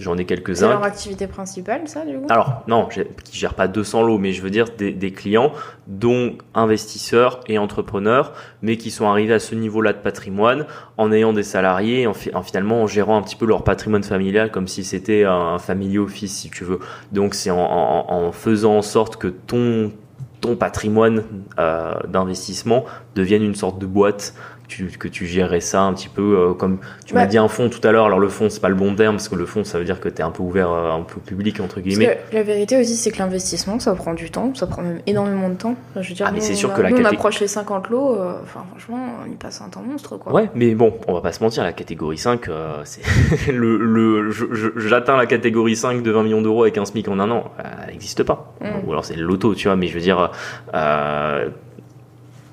J'en ai quelques-uns. C'est leur activité principale, ça, du coup ? Alors, non, qui ne gèrent pas 200 lots, mais je veux dire des clients, dont investisseurs et entrepreneurs, mais qui sont arrivés à ce niveau-là de patrimoine en ayant des salariés, finalement en gérant un petit peu leur patrimoine familial comme si c'était un family office, si tu veux. Donc, c'est en faisant en sorte que ton patrimoine d'investissement devienne une sorte de boîte, que tu gérerais ça un petit peu comme tu m'as dit un fonds tout à l'heure. Alors le fonds, c'est pas le bon terme, parce que le fonds, ça veut dire que tu es un peu ouvert, un peu public entre guillemets. Parce que la vérité aussi, c'est que l'investissement, ça prend du temps, ça prend même énormément de temps. Enfin, je veux dire, mais c'est sûr on que on approche les 50 lots, franchement, on y passe un temps monstre, quoi. Ouais, mais bon, on va pas se mentir, la catégorie 5, c'est j'atteins la catégorie 5 de 20 millions d'euros avec un SMIC en un an, elle n'existe pas. Ou alors c'est le loto, tu vois, mais je veux dire,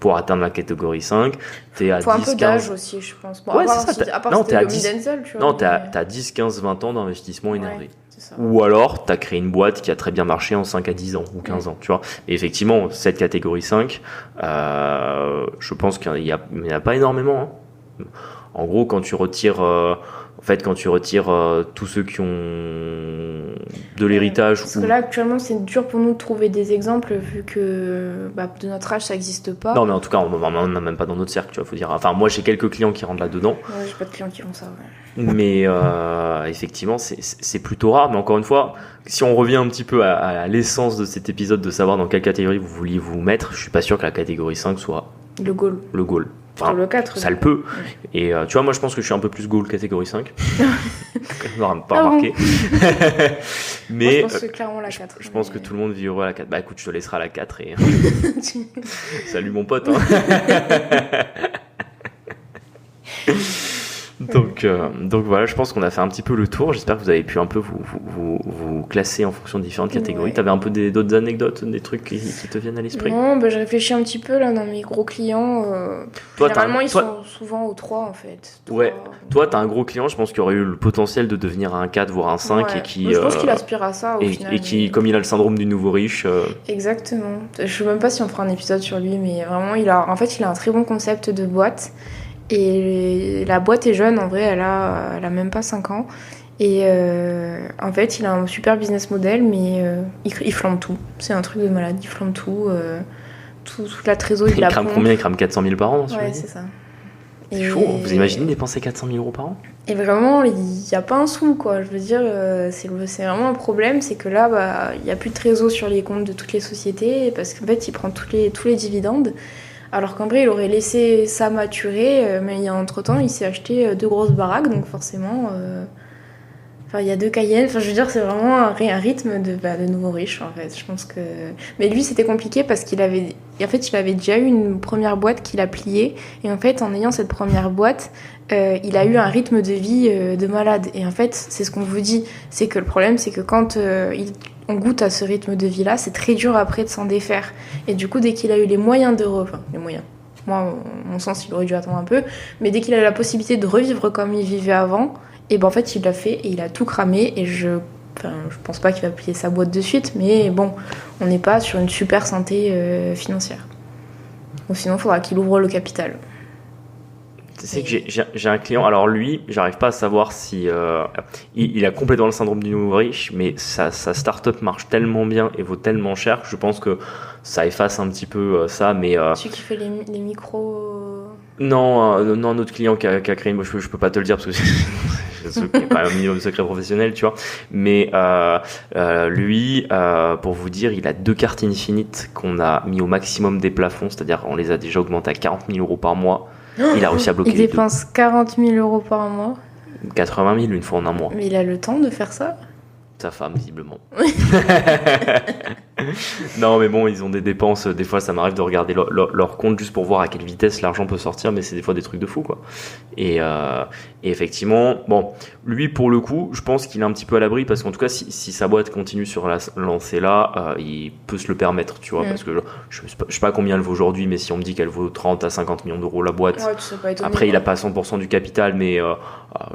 pour atteindre la catégorie 5, t'es à 10, 15... Faut un peu d'âge aussi, je pense. Bon, ouais, c'est ça. À part non, t'es à 10... Denzel, tu vois. Non, t'as 10, 15, 20 ans d'investissement énervé. Ça. Ou alors, t'as créé une boîte qui a très bien marché en 5 à 10 ans ou 15 ans, tu vois. Et effectivement, cette catégorie 5, je pense qu'il n'y a pas énormément. Hein. En gros, quand tu retires... tous ceux qui ont de l'héritage... Parce que là, actuellement, c'est dur pour nous de trouver des exemples, vu que de notre âge, ça n'existe pas. Non, mais en tout cas, on n'en a même pas dans notre cercle, tu vois, faut dire. Enfin, moi, j'ai quelques clients qui rentrent là-dedans. Ouais, j'ai pas de clients qui font ça, ouais. Mais effectivement, c'est plutôt rare. Mais encore une fois, si on revient un petit peu à l'essence de cet épisode, de savoir dans quelle catégorie vous vouliez vous mettre, je suis pas sûr que la catégorie 5 soit... Le goal. Enfin, le 4, ça le peut. Et tu vois, moi je pense que je suis un peu plus goal catégorie 5. On n'aura pas remarqué. Mais moi, je pense que c'est clairement la 4. Je pense que tout le monde vit heureux à la 4. Bah écoute, je te laisserai à la 4 et salut mon pote. Hein. Donc voilà, je pense qu'on a fait un petit peu le tour. J'espère que vous avez pu un peu vous classer en fonction de différentes catégories. Tu avais un peu d'autres anecdotes, des trucs qui te viennent à l'esprit? Non, je réfléchis un petit peu là dans mes gros clients. Généralement, ils sont souvent aux 3 en fait. 3, ouais, toi, tu as un gros client, je pense qu'il aurait eu le potentiel de devenir un 4 voire un 5 et qui. Je pense qu'il aspire à ça au final. Et qui, comme il a le syndrome du nouveau riche. Exactement. Je sais même pas si on fera un épisode sur lui, mais vraiment, il a un très bon concept de boîte. Et la boîte est jeune, en vrai, elle a même pas 5 ans. Et en fait, il a un super business model, mais il flambe tout. C'est un truc de malade, il flambe tout. Toute la trésor, il la crame combien? Il crame 400 000 par an? Ouais, c'est ça. C'est chaud. Vous imaginez dépenser 400 000 euros par an? Et vraiment, il n'y a pas un sou, quoi. Je veux dire, c'est vraiment un problème, c'est que là, il n'y a plus de trésor sur les comptes de toutes les sociétés, parce qu'en fait, il prend tous les dividendes. Alors qu'en vrai, il aurait laissé ça maturer, mais entre-temps, il s'est acheté 2 grosses baraques, donc forcément... il y a 2 Cayennes. Enfin, je veux dire, c'est vraiment un rythme de nouveau riche, en fait. Je pense que... Mais lui, c'était compliqué parce qu'il avait... En fait, il avait déjà eu une première boîte qu'il a pliée. Et en fait, en ayant cette première boîte, il a eu un rythme de vie de malade. Et en fait, c'est ce qu'on vous dit. C'est que le problème, c'est que quand on goûte à ce rythme de vie-là, c'est très dur après de s'en défaire. Et du coup, dès qu'il a eu les moyens les moyens... Moi, mon sens, il aurait dû attendre un peu. Mais dès qu'il a eu la possibilité de revivre comme il vivait avant... Et en fait, il l'a fait et il a tout cramé. Et je pense pas qu'il va plier sa boîte de suite, mais bon, on n'est pas sur une super santé financière. Donc sinon, il faudra qu'il ouvre le capital. Tu sais que j'ai un client, alors lui, j'arrive pas à savoir si... il a complètement le syndrome du nouveau riche, mais sa start-up marche tellement bien et vaut tellement cher que je pense que ça efface un petit peu ça, mais... Celui qui fait les micros... Non, un autre client qui a créé une... Je peux pas te le dire parce que c'est quand même un minimum de secret professionnel, tu vois. Mais lui, pour vous dire, il a 2 cartes infinites qu'on a mis au maximum des plafonds, c'est-à-dire on les a déjà augmentés à 40 000 euros par mois. Il a réussi à bloquer les 2. Il dépense 40 000 euros par mois. 80 000 une fois en un mois. Mais il a le temps de faire ça? Sa femme, visiblement. Non, mais bon, ils ont des dépenses. Des fois, ça m'arrive de regarder leur compte juste pour voir à quelle vitesse l'argent peut sortir, mais c'est des fois des trucs de fou, quoi. Et effectivement, bon, lui, pour le coup, je pense qu'il est un petit peu à l'abri parce qu'en tout cas, si sa boîte continue sur la lancée là, il peut se le permettre, tu vois, parce que je sais pas combien elle vaut aujourd'hui, mais si on me dit qu'elle vaut 30 à 50 millions d'euros la boîte, tu sais pas étonner, après, il a pas 100% du capital, mais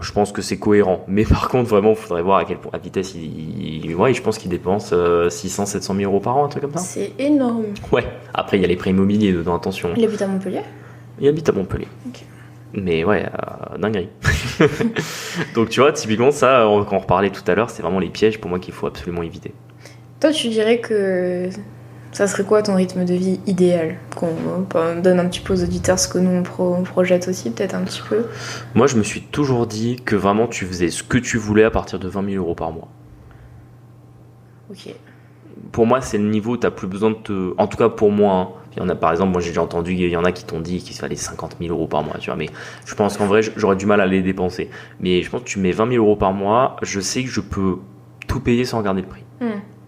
je pense que c'est cohérent. Mais par contre, vraiment, il faudrait voir à quelle vitesse ouais, je pense qu'il dépense 600, 700 000 euros par an, un truc comme ça. C'est énorme. Ouais. Après, il y a les prêts immobiliers dedans, attention. Il habite à Montpellier. Il habite à Montpellier. Ok. Mais ouais, dinguerie. Donc tu vois, typiquement ça, quand on reparlait tout à l'heure, c'est vraiment les pièges pour moi qu'il faut absolument éviter. Toi, tu dirais que ça serait quoi ton rythme de vie idéal? Qu'on donne un petit peu aux auditeurs ce que nous on projette aussi, peut-être un petit peu. Moi, je me suis toujours dit que vraiment tu faisais ce que tu voulais à partir de 20 000 euros par mois. Ok. Pour moi, c'est le niveau où tu n'as plus besoin de te... En tout cas, pour moi, hein. Il y en a, par exemple, moi j'ai déjà entendu, il y en a qui t'ont dit qu'il fallait 50 000 euros par mois, tu vois, mais je pense qu'en vrai, j'aurais du mal à les dépenser. Mais je pense que tu mets 20 000 euros par mois, je sais que je peux tout payer sans regarder le prix.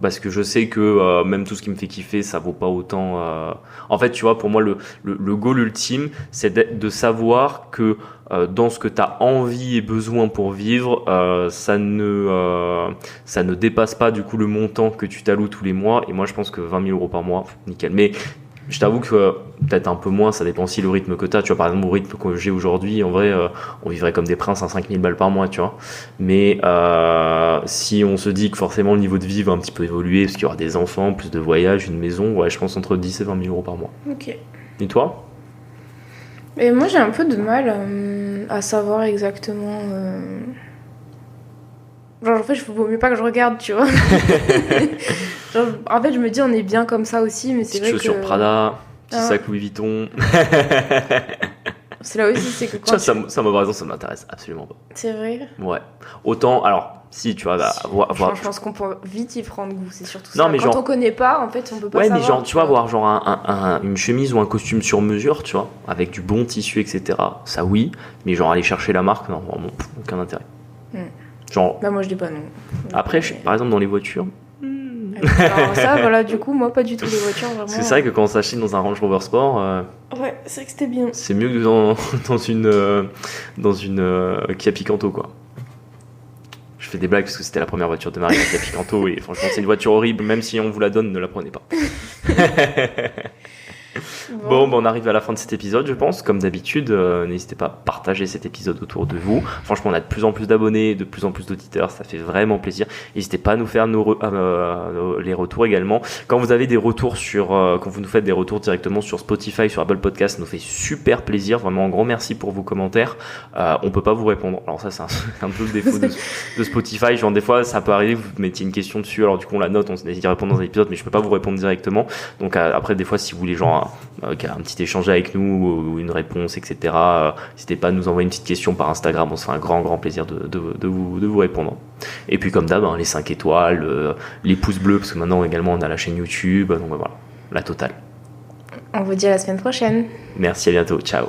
Parce que je sais que même tout ce qui me fait kiffer, ça vaut pas autant. En fait, tu vois, pour moi, le goal ultime, c'est de savoir que dans ce que tu as envie et besoin pour vivre, ça ne dépasse pas du coup le montant que tu t'alloues tous les mois. Et moi, je pense que 20 000 euros par mois, nickel. Mais je t'avoue que peut-être un peu moins, ça dépend aussi le rythme que tu as. Tu vois, par exemple, au rythme que j'ai aujourd'hui, en vrai, on vivrait comme des princes à 5 000 balles par mois, tu vois. Mais si on se dit que forcément le niveau de vie va un petit peu évoluer, parce qu'il y aura des enfants, plus de voyages, une maison, ouais, je pense entre 10 et 20 000 euros par mois. Ok. Et toi ? Et moi, j'ai un peu de mal à savoir exactement... Genre, en fait, il vaut mieux pas que je regarde, tu vois. Genre, en fait, je me dis, on est bien comme ça aussi, mais c'est vrai que... Chaussures Prada, petit sac Louis Vuitton. C'est là aussi, c'est que quand ça, par exemple, ça m'intéresse absolument pas. C'est vrai. Ouais. Autant, alors, si, tu vois, je pense qu'on peut vite y prendre goût, c'est surtout non, ça. Mais quand genre... on connaît pas, en fait, on peut pas savoir. Ouais, mais genre, tu vois, avoir genre une chemise ou un costume sur mesure, tu vois, avec du bon tissu, etc. Ça, oui, mais genre aller chercher la marque, non, vraiment, aucun intérêt. Genre... Bah, moi, je dis pas non. Après, par exemple, dans les voitures... Alors ça, voilà, du coup, moi, pas du tout les voitures, vraiment. Parce que c'est vrai que quand on s'achète dans un Range Rover Sport... ouais, c'est vrai que c'était bien. C'est mieux que dans une Kia Picanto, quoi. Je fais des blagues parce que c'était la première voiture de Marie, la Kia Picanto, et franchement, c'est une voiture horrible, même si on vous la donne, ne la prenez pas. Bon, on arrive à la fin de cet épisode, je pense. Comme d'habitude, n'hésitez pas à partager cet épisode autour de vous. Franchement, on a de plus en plus d'abonnés, de plus en plus d'auditeurs, ça fait vraiment plaisir. N'hésitez pas à nous faire les retours également. Quand vous avez des retours quand vous nous faites des retours directement sur Spotify, sur Apple Podcast, ça nous fait super plaisir. Vraiment, un grand merci pour vos commentaires. On peut pas vous répondre. Alors ça, c'est un peu le défaut de Spotify. Genre, des fois, ça peut arriver, vous mettiez une question dessus, alors du coup, on la note, on essaie d'y répondre dans un épisode, mais je peux pas vous répondre directement. Donc après, des fois, si vous voulez genre un petit échange avec nous ou une réponse, etc. N'hésitez pas à nous envoyer une petite question par Instagram, on se fait un grand plaisir de vous répondre. Et puis comme d'hab, les 5 étoiles, les pouces bleus, parce que maintenant également on a la chaîne YouTube, donc voilà, la totale. On vous dit à la semaine prochaine. Merci, à bientôt, ciao.